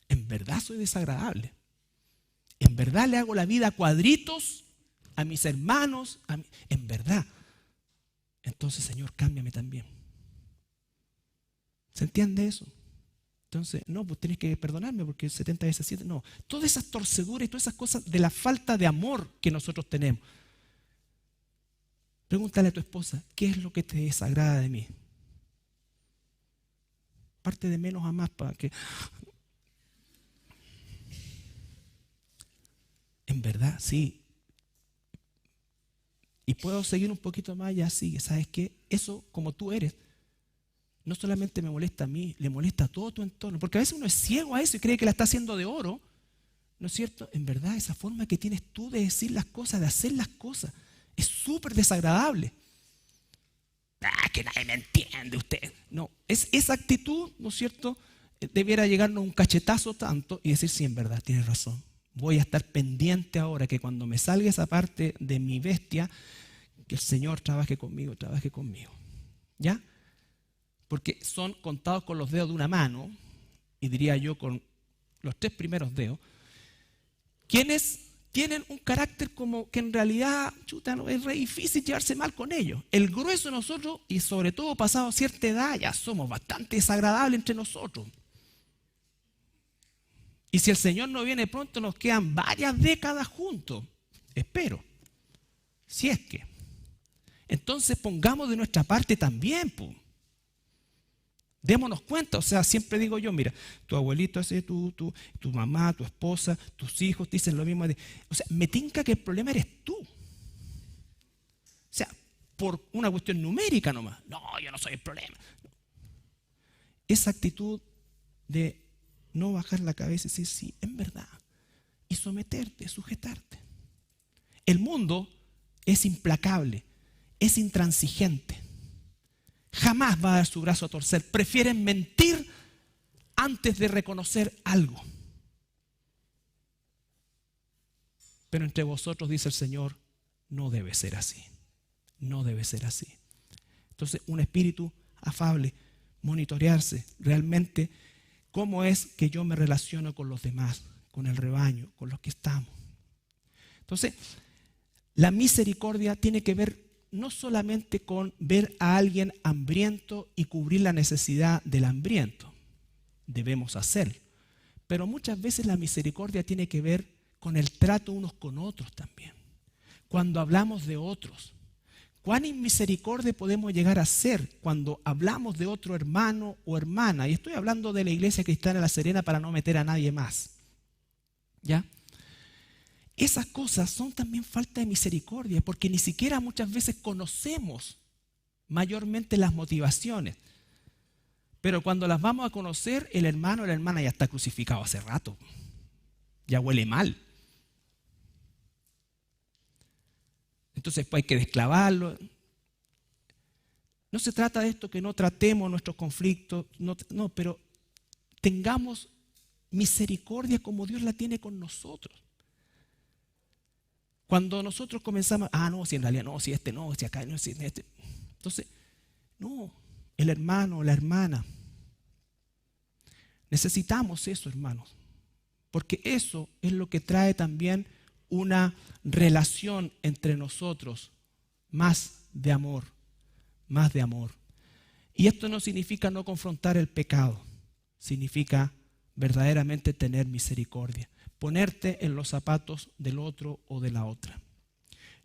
En verdad soy desagradable. En verdad le hago la vida a cuadritos a mis hermanos. En verdad. Entonces, Señor, cámbiame también. ¿Se entiende eso? Entonces, no, pues tienes que perdonarme porque 70 veces 7, no. Todas esas torceduras y todas esas cosas de la falta de amor que nosotros tenemos. Pregúntale a tu esposa, ¿qué es lo que te desagrada de mí? Parte de menos a más para que... En verdad, sí. Y puedo seguir un poquito más, ya sigue. ¿Sabes qué? Eso, como tú eres, no solamente me molesta a mí, le molesta a todo tu entorno. Porque a veces uno es ciego a eso y cree que la está haciendo de oro. ¿No es cierto? En verdad, esa forma que tienes tú de decir las cosas, de hacer las cosas, Es súper desagradable. Que nadie me entiende usted. No, esa actitud, ¿no es cierto? Debiera llegarnos un cachetazo tanto y decir, sí, en verdad, tienes razón. Voy a estar pendiente ahora que cuando me salga esa parte de mi bestia, que el Señor trabaje conmigo. ¿Ya? Porque son contados con los dedos de una mano, y diría yo con los 3 primeros dedos, quienes tienen un carácter como que en realidad, no, es re difícil llevarse mal con ellos. El grueso de nosotros, y sobre todo pasado cierta edad, ya somos bastante desagradables entre nosotros. Y si el Señor no viene pronto, nos quedan varias décadas juntos. Espero. Si es que. Entonces pongamos de nuestra parte también, pues. Démonos cuenta, o sea, siempre digo yo, mira, tu abuelito hace tu mamá, tu esposa, tus hijos dicen lo mismo. O sea, me tinca que el problema eres tú. O sea, por una cuestión numérica nomás. No, yo no soy el problema. Esa actitud de no bajar la cabeza y decir, sí, en verdad. Y someterte, sujetarte. El mundo es implacable, es intransigente. Jamás va a dar su brazo a torcer. Prefieren mentir antes de reconocer algo. Pero entre vosotros, dice el Señor, no debe ser así. No debe ser así. Entonces, un espíritu afable, monitorearse realmente cómo es que yo me relaciono con los demás, con el rebaño, con los que estamos. Entonces, la misericordia tiene que ver no solamente con ver a alguien hambriento y cubrir la necesidad del hambriento. Debemos hacerlo. Pero muchas veces la misericordia tiene que ver con el trato unos con otros también. Cuando hablamos de otros, ¿cuán inmisericordia podemos llegar a ser cuando hablamos de otro hermano o hermana? Y estoy hablando de la Iglesia Cristiana de La Serena para no meter a nadie más. ¿Ya? Esas cosas son también falta de misericordia, porque ni siquiera muchas veces conocemos mayormente las motivaciones. Pero cuando las vamos a conocer, el hermano o la hermana ya está crucificado hace rato. Ya huele mal. Entonces pues hay que desclavarlo. No se trata de esto que no tratemos nuestros conflictos, no, pero tengamos misericordia como Dios la tiene con nosotros. Cuando nosotros comenzamos, no, si en realidad no, si este no, si acá no, si este. Entonces, no, el hermano, la hermana. Necesitamos eso, hermanos. Porque eso es lo que trae también una relación entre nosotros más de amor, más de amor. Y esto no significa no confrontar el pecado, significa verdaderamente tener misericordia. Ponerte en los zapatos del otro o de la otra.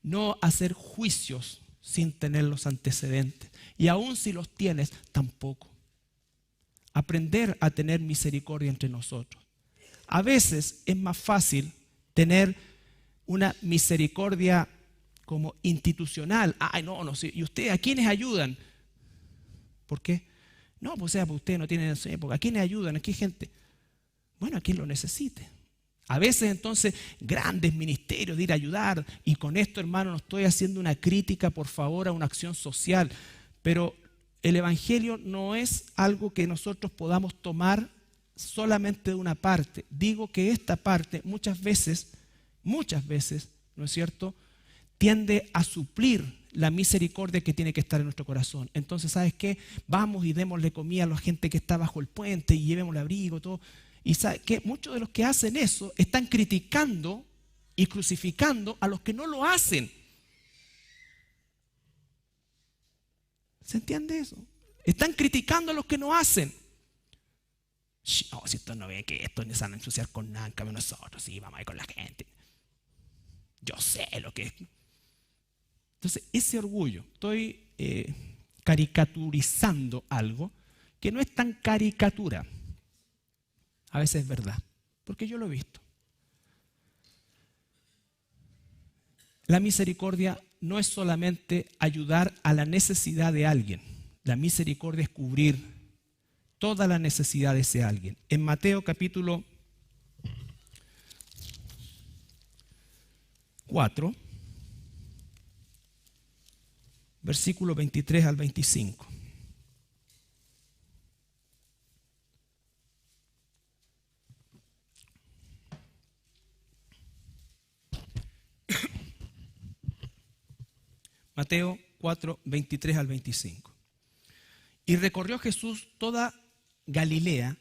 No hacer juicios sin tener los antecedentes. Y aun si los tienes, tampoco. Aprender a tener misericordia entre nosotros. A veces es más fácil tener una misericordia como institucional. No, sí. ¿Y ustedes a quiénes ayudan? ¿Por qué? No, pues ustedes no tienen esa época. ¿A quiénes ayudan? ¿A qué gente? Bueno, a quien lo necesite. A veces entonces grandes ministerios de ir a ayudar, y con esto, hermano, no estoy haciendo una crítica, por favor, a una acción social, pero el Evangelio no es algo que nosotros podamos tomar solamente de una parte. Digo que esta parte muchas veces, ¿no es cierto?, tiende a suplir la misericordia que tiene que estar en nuestro corazón. Entonces, ¿sabes qué? Vamos y démosle comida a la gente que está bajo el puente y llevémosle abrigo, todo. Y ¿sabes qué? Muchos de los que hacen eso están criticando y crucificando a los que no lo hacen. ¿Se entiende eso? Están criticando a los que no hacen. No, si estos no ven que estos se van a ensuciar con nada, en cambio nosotros sí, vamos a ir con la gente. Yo sé lo que es. Entonces, ese orgullo, estoy caricaturizando algo que no es tan caricatura. A veces es verdad, porque yo lo he visto. La misericordia no es solamente ayudar a la necesidad de alguien. La misericordia es cubrir toda la necesidad de ese alguien. En Mateo capítulo 4, versículos 23 al 25. Mateo 4, 23 al 25. Y recorrió Jesús toda Galilea,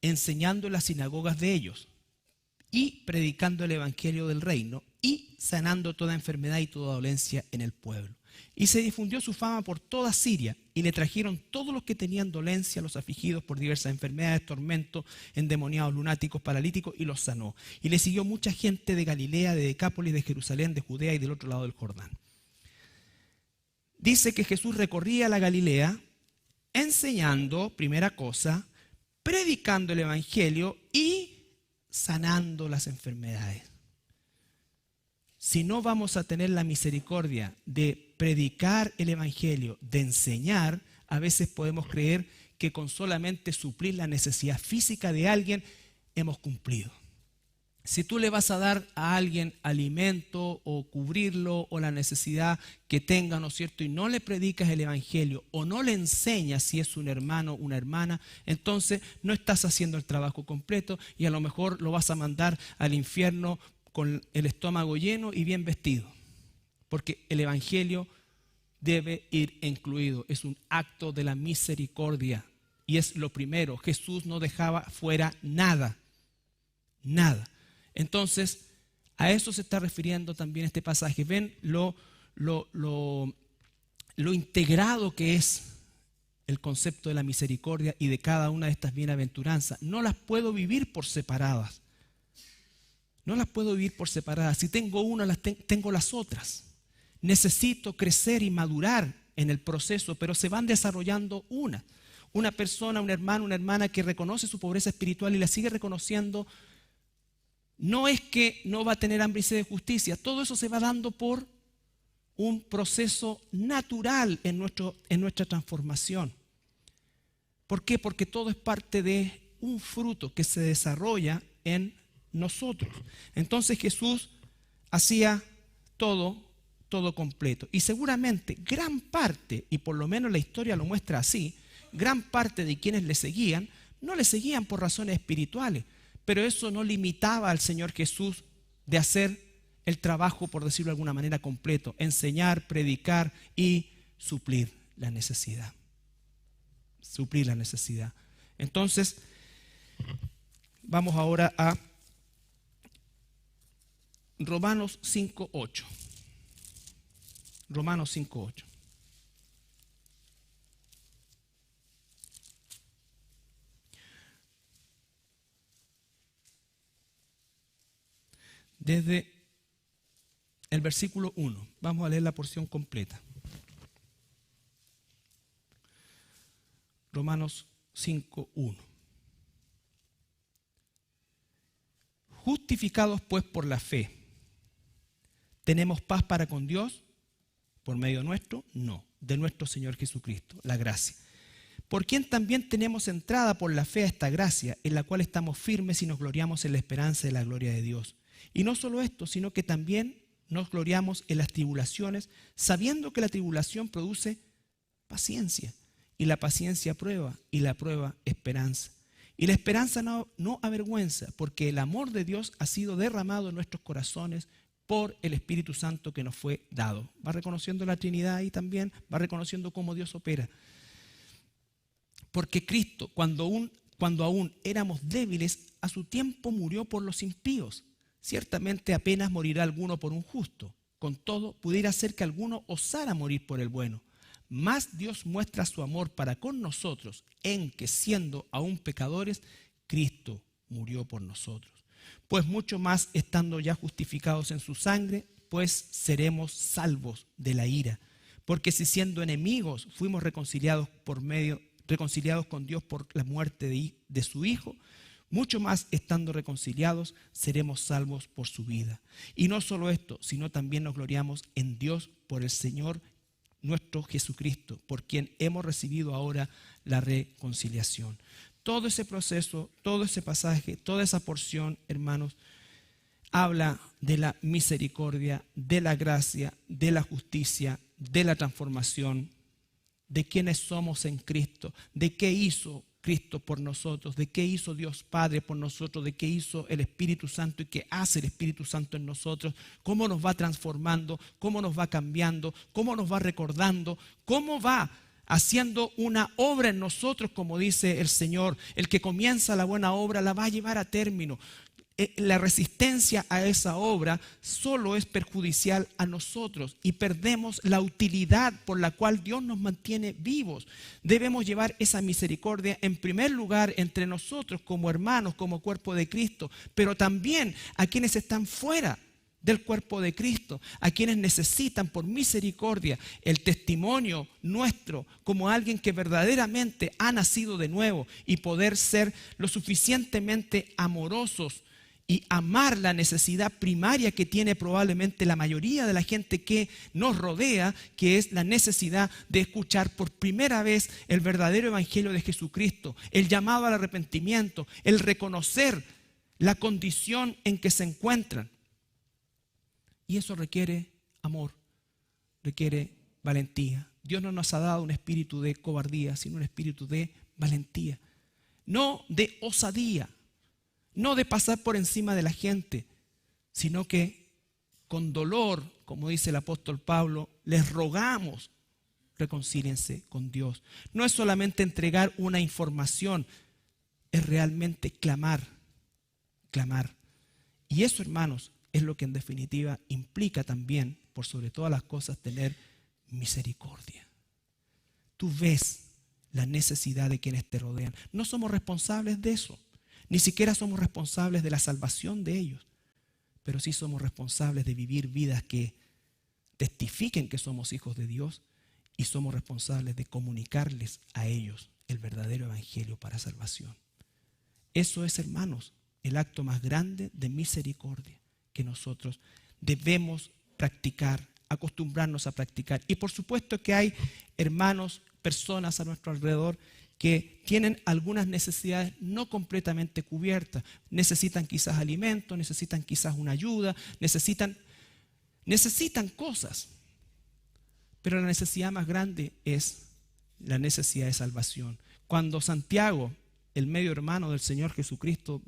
enseñando en las sinagogas de ellos, y predicando el evangelio del reino, y sanando toda enfermedad y toda dolencia en el pueblo. Y se difundió su fama por toda Siria, y le trajeron todos los que tenían dolencia, los afligidos por diversas enfermedades, tormentos, endemoniados, lunáticos, paralíticos, y los sanó. Y le siguió mucha gente de Galilea, de Decápolis, de Jerusalén, de Judea y del otro lado del Jordán. Dice que Jesús recorría la Galilea, enseñando, primera cosa, predicando el evangelio y sanando las enfermedades. Si no vamos a tener la misericordia de predicar el evangelio, de enseñar, a veces podemos creer que con solamente suplir la necesidad física de alguien hemos cumplido. Si tú le vas a dar a alguien alimento o cubrirlo o la necesidad que tenga, ¿no es cierto?, y no le predicas el evangelio o no le enseñas si es un hermano o una hermana, entonces no estás haciendo el trabajo completo y a lo mejor lo vas a mandar al infierno con el estómago lleno y bien vestido. Porque el evangelio debe ir incluido, es un acto de la misericordia y es lo primero. Jesús no dejaba fuera nada, nada. Entonces, a eso se está refiriendo también este pasaje. Ven lo integrado que es el concepto de la misericordia y de cada una de estas bienaventuranzas. No las puedo vivir por separadas. No las puedo vivir por separadas. Si tengo una, tengo las otras. Necesito crecer y madurar en el proceso, pero se van desarrollando una. Una persona, un hermano, una hermana que reconoce su pobreza espiritual y la sigue reconociendo. No es que no va a tener hambre y sed de justicia. Todo eso se va dando por un proceso natural en nuestra transformación. ¿Por qué? Porque todo es parte de un fruto que se desarrolla en nosotros. Entonces Jesús hacía todo completo. Y seguramente gran parte, y por lo menos la historia lo muestra así, gran parte de quienes le seguían, no le seguían por razones espirituales. Pero eso no limitaba al Señor Jesús de hacer el trabajo, por decirlo de alguna manera, completo. Enseñar, predicar y suplir la necesidad. Suplir la necesidad. Entonces, vamos ahora a Romanos 5:8. Romanos 5:8. Desde el versículo 1, vamos a leer la porción completa. Romanos 5:1. Justificados pues por la fe, ¿tenemos paz para con Dios por medio nuestro? No, de nuestro Señor Jesucristo, la gracia. Por quien también tenemos entrada por la fe a esta gracia, en la cual estamos firmes y nos gloriamos en la esperanza de la gloria de Dios. Y no solo esto, sino que también nos gloriamos en las tribulaciones, sabiendo que la tribulación produce paciencia, y la paciencia prueba, y la prueba esperanza. Y la esperanza no avergüenza, porque el amor de Dios ha sido derramado en nuestros corazones por el Espíritu Santo que nos fue dado. Va reconociendo la Trinidad y también va reconociendo cómo Dios opera. Porque Cristo, cuando aún éramos débiles, a su tiempo murió por los impíos. Ciertamente apenas morirá alguno por un justo. Con todo, pudiera ser que alguno osara morir por el bueno. Mas Dios muestra su amor para con nosotros en que, siendo aún pecadores, Cristo murió por nosotros. Pues mucho más, estando ya justificados en su sangre, pues seremos salvos de la ira. Porque si siendo enemigos fuimos reconciliados con Dios por la muerte de su Hijo, mucho más, estando reconciliados, seremos salvos por su vida. Y no solo esto, sino también nos gloriamos en Dios por el Señor nuestro Jesucristo, por quien hemos recibido ahora la reconciliación. Todo ese proceso, todo ese pasaje, toda esa porción, hermanos, habla de la misericordia, de la gracia, de la justicia, de la transformación, de quiénes somos en Cristo, de qué hizo Cristo por nosotros, de qué hizo Dios Padre por nosotros, de qué hizo el Espíritu Santo y qué hace el Espíritu Santo en nosotros, cómo nos va transformando, cómo nos va cambiando, cómo nos va recordando, cómo va haciendo una obra en nosotros, como dice el Señor. El que comienza la buena obra la va a llevar a término. La resistencia a esa obra solo es perjudicial a nosotros y perdemos la utilidad por la cual Dios nos mantiene vivos. Debemos llevar esa misericordia en primer lugar entre nosotros como hermanos, como cuerpo de Cristo, pero también a quienes están fuera del cuerpo de Cristo, a quienes necesitan por misericordia el testimonio nuestro como alguien que verdaderamente ha nacido de nuevo y poder ser lo suficientemente amorosos y amar la necesidad primaria que tiene probablemente la mayoría de la gente que nos rodea, que es la necesidad de escuchar por primera vez el verdadero evangelio de Jesucristo, el llamado al arrepentimiento, el reconocer la condición en que se encuentran. Y eso requiere amor, requiere valentía. Dios no nos ha dado un espíritu de cobardía, sino un espíritu de valentía, no de osadía, no de pasar por encima de la gente, sino que con dolor, como dice el apóstol Pablo, les rogamos, reconcíliense con Dios. No es solamente entregar una información, es realmente clamar. Y eso, hermanos, es lo que en definitiva implica también, por sobre todas las cosas, tener misericordia. Tú ves la necesidad de quienes te rodean. No somos responsables de eso. Ni siquiera somos responsables de la salvación de ellos, pero sí somos responsables de vivir vidas que testifiquen que somos hijos de Dios y somos responsables de comunicarles a ellos el verdadero evangelio para salvación. Eso es, hermanos, el acto más grande de misericordia que nosotros debemos practicar, acostumbrarnos a practicar. Y por supuesto que hay hermanos, personas a nuestro alrededor que tienen algunas necesidades no completamente cubiertas. Necesitan quizás alimento, necesitan quizás una ayuda, necesitan cosas. Pero la necesidad más grande es la necesidad de salvación. Cuando Santiago, el medio hermano del Señor Jesucristo,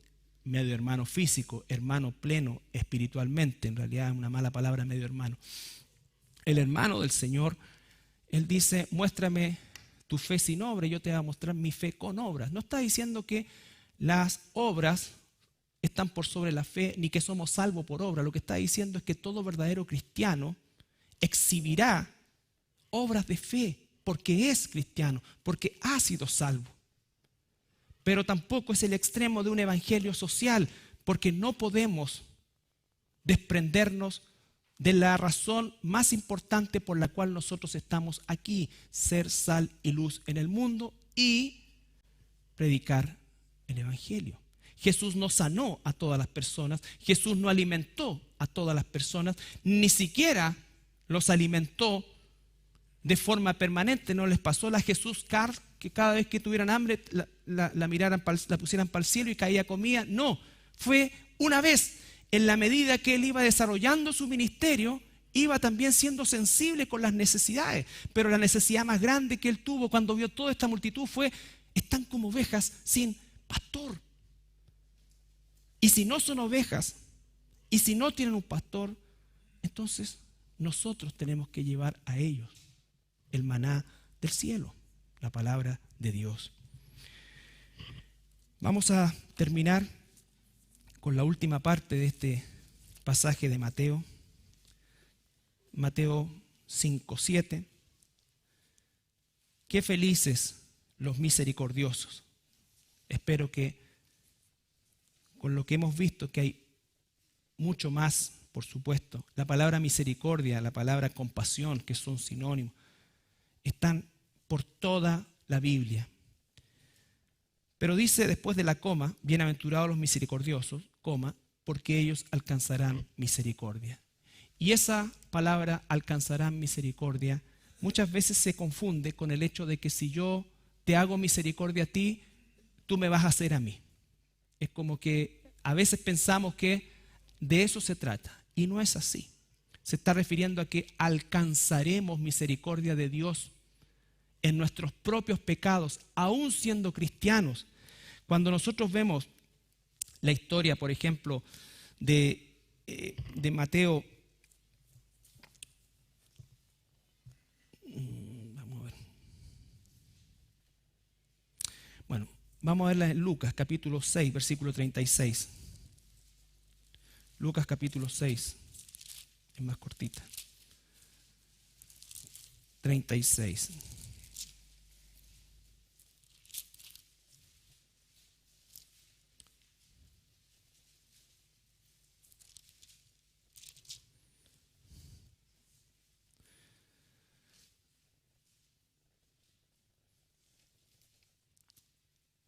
medio hermano físico, hermano pleno espiritualmente, en realidad es una mala palabra medio hermano, el hermano del Señor, él dice: muéstrame tu fe sin obra y yo te voy a mostrar mi fe con obras. No está diciendo que las obras están por sobre la fe ni que somos salvos por obra. Lo que está diciendo es que todo verdadero cristiano exhibirá obras de fe porque es cristiano, porque ha sido salvo. Pero tampoco es el extremo de un evangelio social, porque no podemos desprendernos de la razón más importante por la cual nosotros estamos aquí: ser sal y luz en el mundo y predicar el evangelio. Jesús no sanó a todas las personas, Jesús no alimentó a todas las personas, ni siquiera los alimentó de forma permanente. No les pasó la Jesús Car, que cada vez que tuvieran hambre la miraran, la pusieran para el cielo y caía comida. No, fue una vez. En la medida que él iba desarrollando su ministerio, iba también siendo sensible con las necesidades. Pero la necesidad más grande que él tuvo cuando vio toda esta multitud fue: están como ovejas sin pastor. Y si no son ovejas, y si no tienen un pastor, entonces nosotros tenemos que llevar a ellos el maná del cielo, la palabra de Dios. Vamos a terminar con la última parte de este pasaje de Mateo. Mateo 5:7. Qué felices los misericordiosos. Espero que con lo que hemos visto, que hay mucho más, por supuesto. La palabra misericordia, la palabra compasión, que son sinónimos, están por toda la Biblia. Pero dice después de la coma: bienaventurados los misericordiosos, coma, porque ellos alcanzarán misericordia. Y esa palabra alcanzarán misericordia muchas veces se confunde con el hecho de que si yo te hago misericordia a ti, tú me vas a hacer a mí. Es como que a veces pensamos que de eso se trata, y no es así. se está refiriendo a que alcanzaremos misericordia de Dios en nuestros propios pecados, aún siendo cristianos. Cuando nosotros vemos la historia, por ejemplo, de Mateo, vamos a ver. Bueno, vamos a verla en Lucas capítulo 6, versículo 36. Lucas capítulo 6, es más cortita. 36.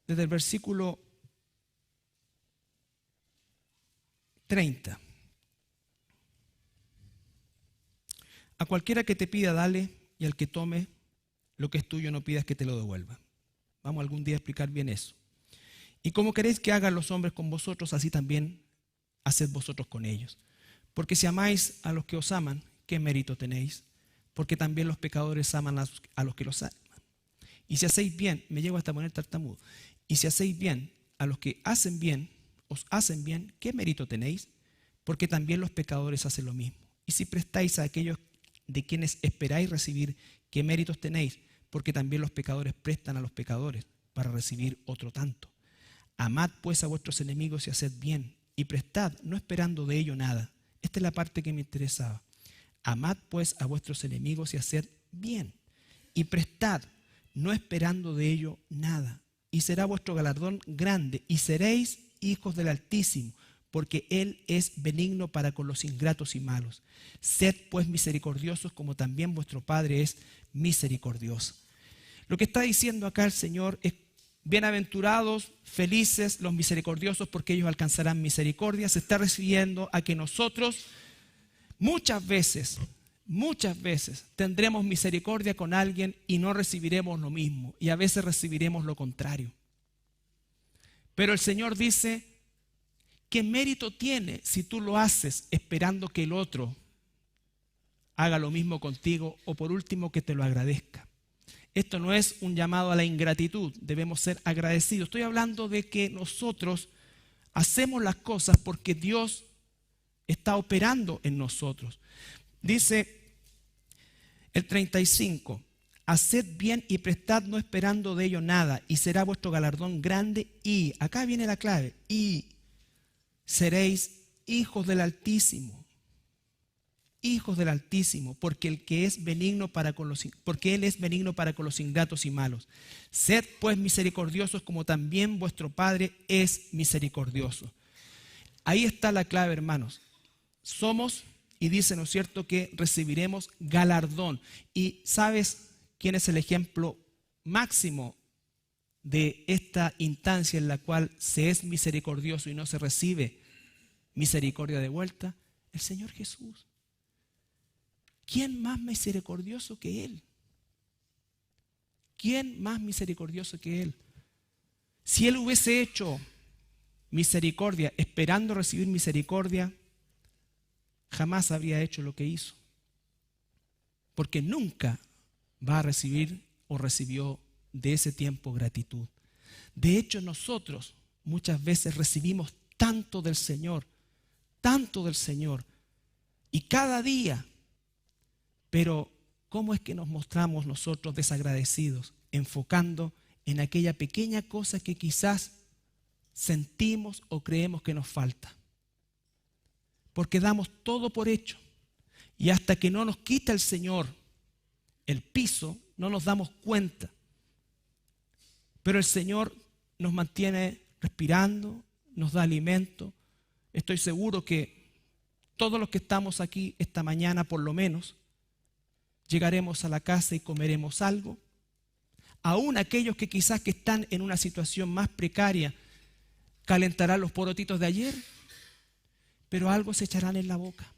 Desde el versículo 30. A cualquiera que te pida, dale, y al que tome lo que es tuyo, no pidas que te lo devuelva. Vamos algún día a explicar bien eso. Y como queréis que hagan los hombres con vosotros, así también haced vosotros con ellos. Porque si amáis a los que os aman, ¿qué mérito tenéis? Porque también los pecadores aman a los que los aman. Y si hacéis bien, me llego hasta poner tartamudo, y si hacéis bien a los que hacen bien, os hacen bien, ¿qué mérito tenéis? Porque también los pecadores hacen lo mismo. Y si prestáis a aquellos de quienes esperáis recibir, ¿qué méritos tenéis? Porque también los pecadores prestan a los pecadores para recibir otro tanto. Amad pues a vuestros enemigos y haced bien, y prestad, no esperando de ello nada. Esta es la parte que me interesaba. Amad pues a vuestros enemigos y haced bien, y prestad, no esperando de ello nada. Y será vuestro galardón grande, y seréis hijos del Altísimo, porque Él es benigno para con los ingratos y malos. Sed pues misericordiosos como también vuestro Padre es misericordioso. Lo que está diciendo acá el Señor es: bienaventurados, felices los misericordiosos, porque ellos alcanzarán misericordia. Se está refiriendo a que nosotros muchas veces tendremos misericordia con alguien y no recibiremos lo mismo, y a veces recibiremos lo contrario. Pero el Señor dice: ¿qué mérito tiene si tú lo haces esperando que el otro haga lo mismo contigo, o por último que te lo agradezca? Esto no es un llamado a la ingratitud, debemos ser agradecidos. Estoy hablando de que nosotros hacemos las cosas porque Dios está operando en nosotros. Dice el 35, haced bien y prestad no esperando de ello nada, y será vuestro galardón grande, y, acá viene la clave, y seréis hijos del Altísimo. Hijos del Altísimo, porque Él es benigno para con los ingratos y malos. Sed pues misericordiosos como también vuestro Padre es misericordioso. Ahí está la clave, hermanos. Somos, y dice, ¿no es cierto?, que recibiremos galardón. ¿Y sabes quién es el ejemplo máximo de esta instancia en la cual se es misericordioso y no se recibe misericordia de vuelta? El Señor Jesús. ¿Quién más misericordioso que Él? ¿Quién más misericordioso que Él? Si Él hubiese hecho misericordia esperando recibir misericordia, jamás habría hecho lo que hizo, porque nunca va a recibir o recibió de ese tiempo gratitud. De hecho, nosotros muchas veces recibimos tanto del Señor, y cada día, pero ¿cómo es que nos mostramos nosotros desagradecidos, enfocando en aquella pequeña cosa que quizás sentimos o creemos que nos falta? Porque damos todo por hecho, y hasta que no nos quita el Señor el piso, no nos damos cuenta. Pero el Señor nos mantiene respirando, nos da alimento. Estoy seguro que todos los que estamos aquí esta mañana, por lo menos, llegaremos a la casa y comeremos algo. Aún aquellos que quizás que están en una situación más precaria, calentarán los porotitos de ayer, pero algo se echarán en la boca.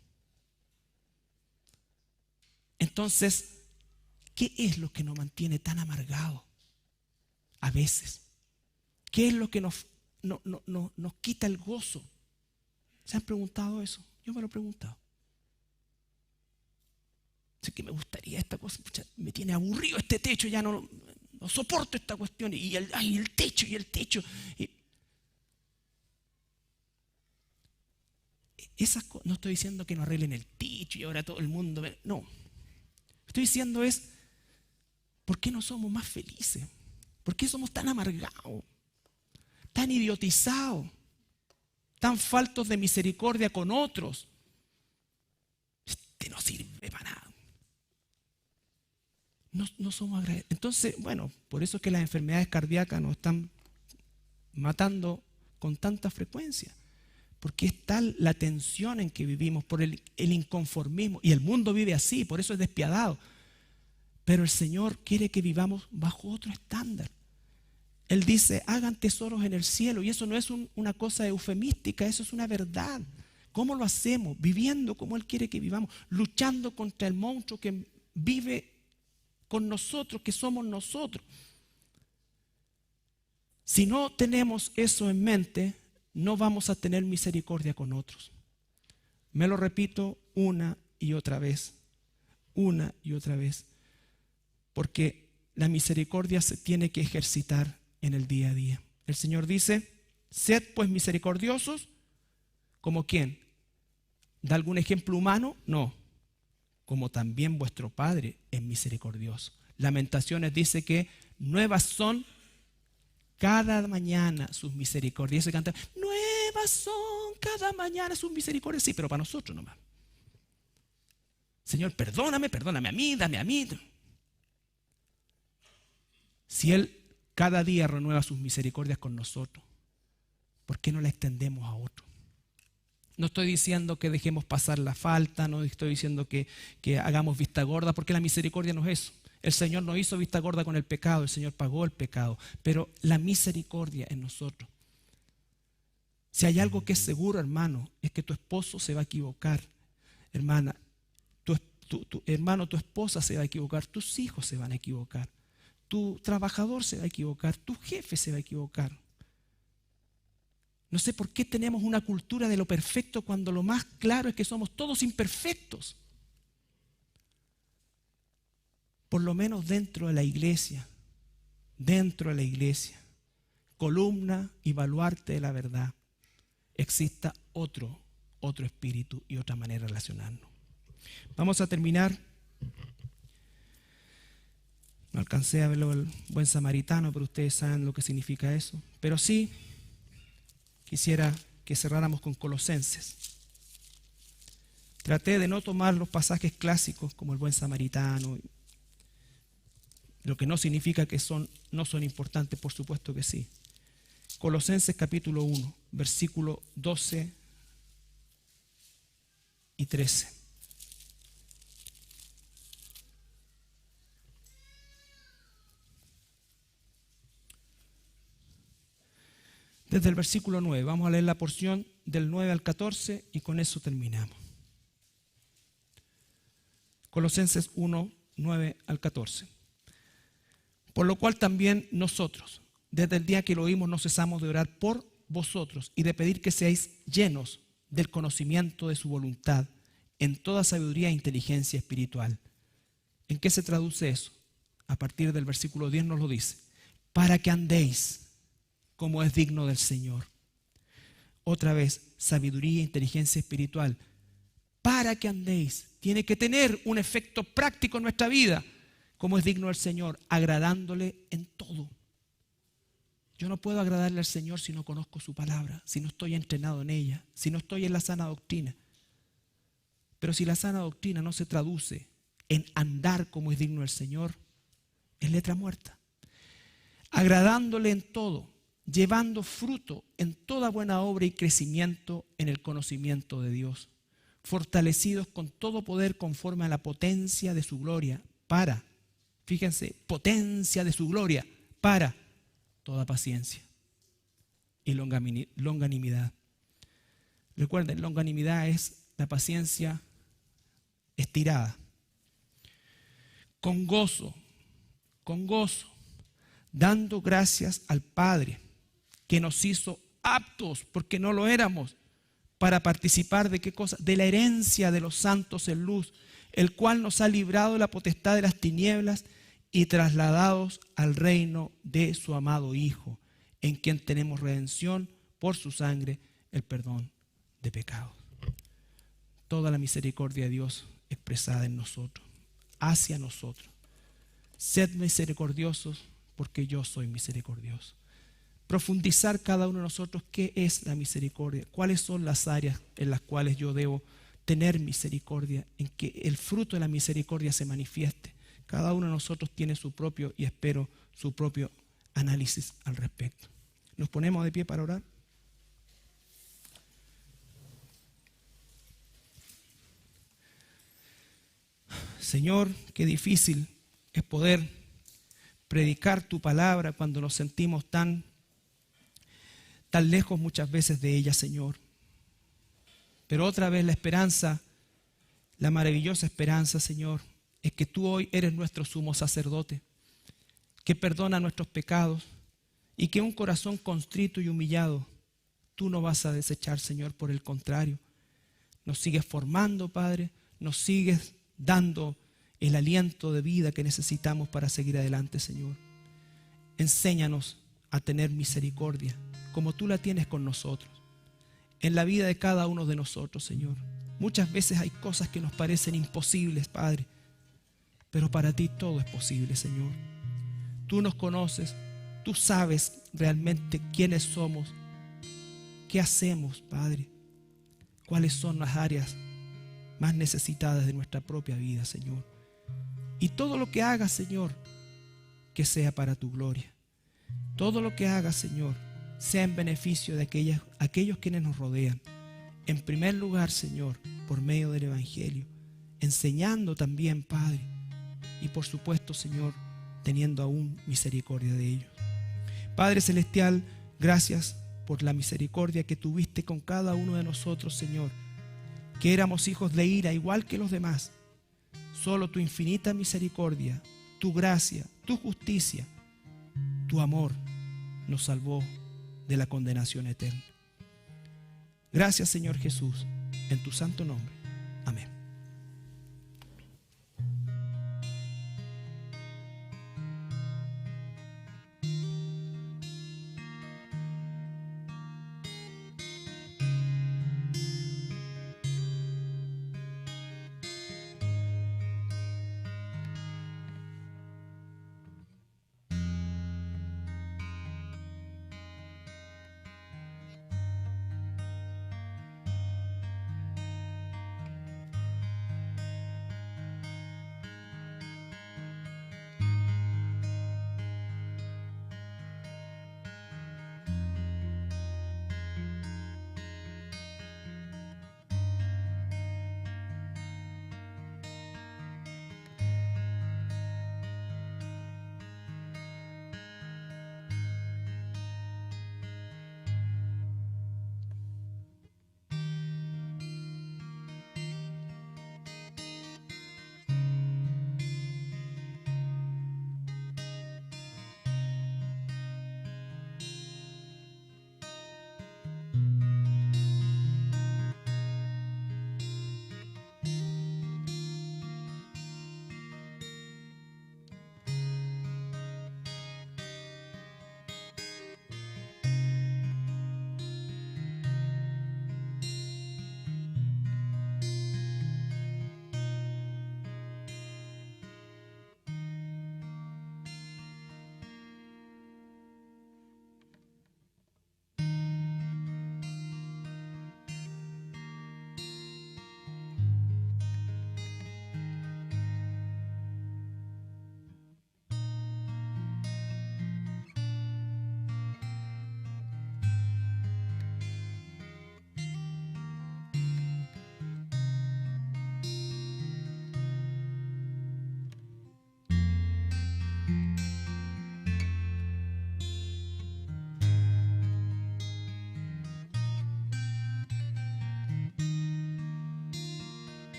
Entonces, ¿qué es lo que nos mantiene tan amargados a veces? ¿Qué es lo que nos quita el gozo? ¿Se han preguntado eso? Yo me lo he preguntado. Sé que me gustaría esta cosa, pucha, me tiene aburrido este techo, ya no soporto esta cuestión, y el techo, y el techo. No estoy diciendo que no arreglen el techo y ahora todo el mundo... No. Estoy diciendo ¿por qué no somos más felices? ¿Por qué somos tan amargados? Tan idiotizados, tan faltos de misericordia con otros. No sirve para nada. No somos agradecidos. Entonces, bueno, por eso es que las enfermedades cardíacas nos están matando con tanta frecuencia. Porque es tal la tensión en que vivimos por el inconformismo. Y el mundo vive así, por eso es despiadado. Pero el Señor quiere que vivamos bajo otro estándar. Él dice, hagan tesoros en el cielo. Y eso no es una cosa eufemística, eso es una verdad. ¿Cómo lo hacemos? Viviendo como Él quiere que vivamos. Luchando contra el monstruo que vive con nosotros, que somos nosotros. Si no tenemos eso en mente, no vamos a tener misericordia con otros. Me lo repito una y otra vez. Una y otra vez. Porque la misericordia se tiene que ejercitar en el día a día. El Señor dice, sed pues misericordiosos, ¿como quién? ¿Da algún ejemplo humano? No. Como también vuestro Padre es misericordioso. Lamentaciones dice que nuevas son cada mañana sus misericordias. Se canta, nuevas son cada mañana sus misericordias. Sí, pero para nosotros nomás. Señor, perdóname a mí, dame a mí. Si Él cada día renueva sus misericordias con nosotros, ¿por qué no la extendemos a otros? No estoy diciendo que dejemos pasar la falta, no estoy diciendo que hagamos vista gorda, porque la misericordia no es eso. El Señor no hizo vista gorda con el pecado, el Señor pagó el pecado, pero la misericordia en nosotros. Si hay algo que es seguro, hermano, es que tu esposo se va a equivocar. Hermana, tu hermano, tu esposa se va a equivocar, tus hijos se van a equivocar, tu trabajador se va a equivocar, tu jefe se va a equivocar. No sé por qué tenemos una cultura de lo perfecto cuando lo más claro es que somos todos imperfectos. Por lo menos dentro de la iglesia, columna y baluarte de la verdad, exista otro espíritu y otra manera de relacionarnos. Vamos a terminar. No alcancé a verlo el buen samaritano, pero ustedes saben lo que significa eso. Pero sí, quisiera que cerráramos con Colosenses. Traté de no tomar los pasajes clásicos como el buen samaritano, lo que no significa que no son importantes, por supuesto que sí. Colosenses capítulo 1, versículo 12 y 13. Desde el versículo 9, vamos a leer la porción del 9 al 14 y con eso terminamos. Colosenses 1, 9 al 14. Por lo cual también nosotros, desde el día que lo oímos, no cesamos de orar por vosotros y de pedir que seáis llenos del conocimiento de su voluntad en toda sabiduría e inteligencia espiritual. ¿En qué se traduce eso? A partir del versículo 10 nos lo dice. Para que andéis como es digno del Señor. Otra vez, sabiduría e inteligencia espiritual. Para que andéis. Tiene que tener un efecto práctico en nuestra vida, como es digno del Señor, agradándole en todo. Yo no puedo agradarle al Señor si no conozco su palabra, si no estoy entrenado en ella, si no estoy en la sana doctrina. Pero si la sana doctrina no se traduce en andar como es digno del Señor, es letra muerta. Agradándole en todo, llevando fruto en toda buena obra y crecimiento en el conocimiento de Dios, fortalecidos con todo poder conforme a la potencia de su gloria, fíjense, potencia de su gloria, para toda paciencia y longanimidad. Recuerden, longanimidad es la paciencia estirada. Con gozo, dando gracias al Padre, que nos hizo aptos, porque no lo éramos, para participar de qué cosa, de la herencia de los santos en luz, el cual nos ha librado de la potestad de las tinieblas y trasladados al reino de su amado Hijo, en quien tenemos redención por su sangre, el perdón de pecados. Toda la misericordia de Dios expresada en nosotros, hacia nosotros. Sed misericordiosos porque yo soy misericordioso. Profundizar cada uno de nosotros qué es la misericordia, cuáles son las áreas en las cuales yo debo tener misericordia, en que el fruto de la misericordia se manifieste. Cada uno de nosotros tiene su propio, y espero, su propio análisis al respecto. ¿Nos ponemos de pie para orar? Señor, qué difícil es poder predicar tu palabra cuando nos sentimos tan lejos muchas veces de ella, Señor. Pero otra vez la esperanza, la maravillosa esperanza, Señor, es que tú hoy eres nuestro sumo sacerdote, que perdona nuestros pecados y que un corazón contrito y humillado tú no vas a desechar, Señor. Por el contrario, nos sigues formando, Padre, nos sigues dando el aliento de vida que necesitamos para seguir adelante, Señor. Enséñanos a tener misericordia como tú la tienes con nosotros, en la vida de cada uno de nosotros, Señor. Muchas veces hay cosas que nos parecen imposibles, Padre, pero para ti todo es posible, Señor. Tú nos conoces, tú sabes realmente quiénes somos, qué hacemos, Padre, cuáles son las áreas más necesitadas de nuestra propia vida, Señor. Y todo lo que hagas, Señor, que sea para tu gloria. Todo lo que hagas, Señor, sea en beneficio de aquellos quienes nos rodean. En primer lugar, Señor, por medio del Evangelio, enseñando también, Padre, y por supuesto, Señor, teniendo aún misericordia de ellos. Padre Celestial, gracias por la misericordia que tuviste con cada uno de nosotros, Señor, que éramos hijos de ira igual que los demás. Solo tu infinita misericordia, tu gracia, tu justicia, tu amor nos salvó de la condenación eterna. Gracias, Señor Jesús, en tu santo nombre. Amén.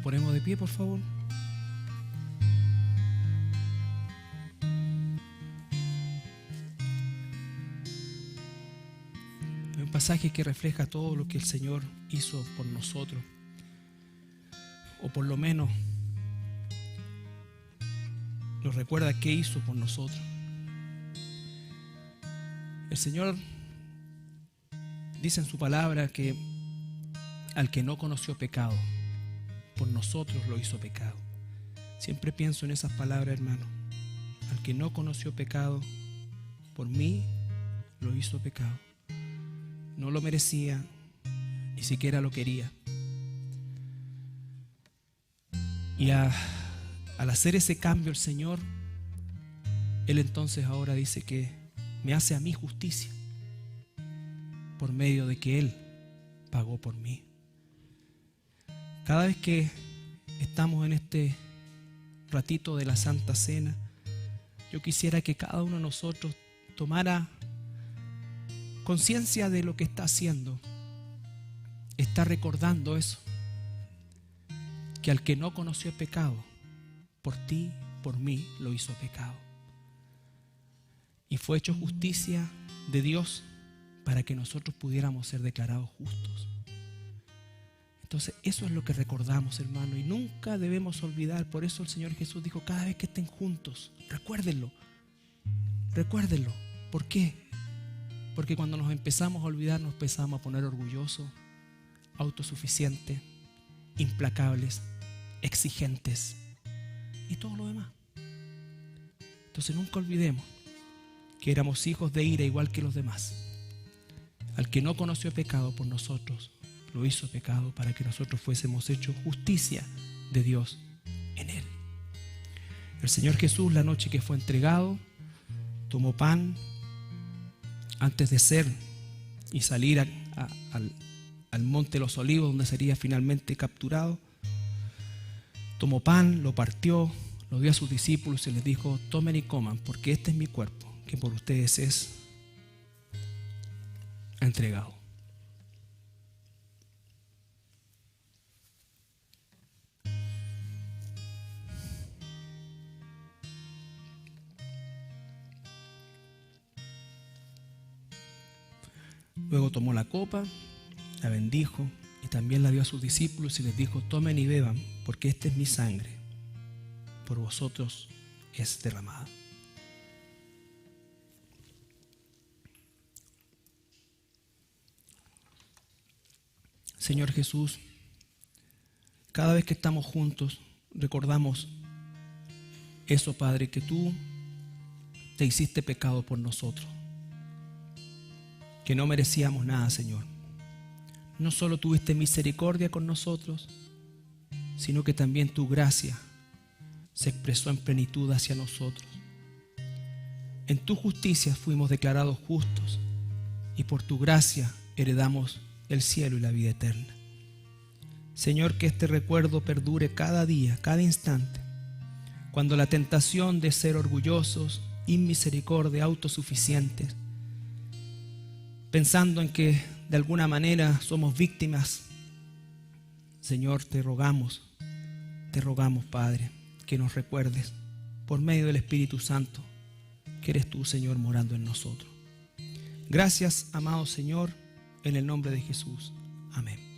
Ponemos de pie, por favor. Hay un pasaje que refleja todo lo que el Señor hizo por nosotros, o por lo menos nos recuerda qué hizo por nosotros. El Señor dice en su palabra que al que no conoció pecado, por nosotros lo hizo pecado. Siempre pienso en esas palabras, hermano. Al que no conoció pecado, por mí lo hizo pecado. No lo merecía, ni siquiera lo quería. Y al hacer ese cambio el Señor, Él entonces ahora dice que me hace a mí justicia por medio de que Él pagó por mí. Cada vez que estamos en este ratito de la Santa Cena, yo quisiera que cada uno de nosotros tomara conciencia de lo que está haciendo. Está recordando eso, que al que no conoció el pecado, por ti, por mí, lo hizo pecado. Y fue hecho justicia de Dios para que nosotros pudiéramos ser declarados justos. Entonces eso es lo que recordamos, hermano, y nunca debemos olvidar. Por eso el Señor Jesús dijo, cada vez que estén juntos, recuérdenlo. Recuérdenlo. ¿Por qué? Porque cuando nos empezamos a olvidar, nos empezamos a poner orgullosos, autosuficientes, implacables, exigentes y todo lo demás. Entonces nunca olvidemos que éramos hijos de ira igual que los demás. Al que no conoció pecado por nosotros, lo hizo pecado para que nosotros fuésemos hechos justicia de Dios en Él. El Señor Jesús, la noche que fue entregado, tomó pan antes de ser y salir al monte de los Olivos, donde sería finalmente capturado. Tomó pan, lo partió, lo dio a sus discípulos y les dijo, tomen y coman, porque este es mi cuerpo, que por ustedes es entregado. Luego tomó la copa, la bendijo y también la dio a sus discípulos y les dijo, tomen y beban, porque esta es mi sangre, por vosotros es derramada. Señor Jesús, cada vez que estamos juntos, recordamos eso, Padre, que tú te hiciste pecado por nosotros, que no merecíamos nada, Señor. No solo tuviste misericordia con nosotros, sino que también tu gracia se expresó en plenitud hacia nosotros. En tu justicia fuimos declarados justos y por tu gracia heredamos el cielo y la vida eterna. Señor, que este recuerdo perdure cada día, cada instante, cuando la tentación de ser orgullosos, inmisericordia, autosuficientes, pensando en que de alguna manera somos víctimas, Señor, te rogamos, Padre, que nos recuerdes por medio del Espíritu Santo que eres tú, Señor, morando en nosotros. Gracias, amado Señor, en el nombre de Jesús. Amén.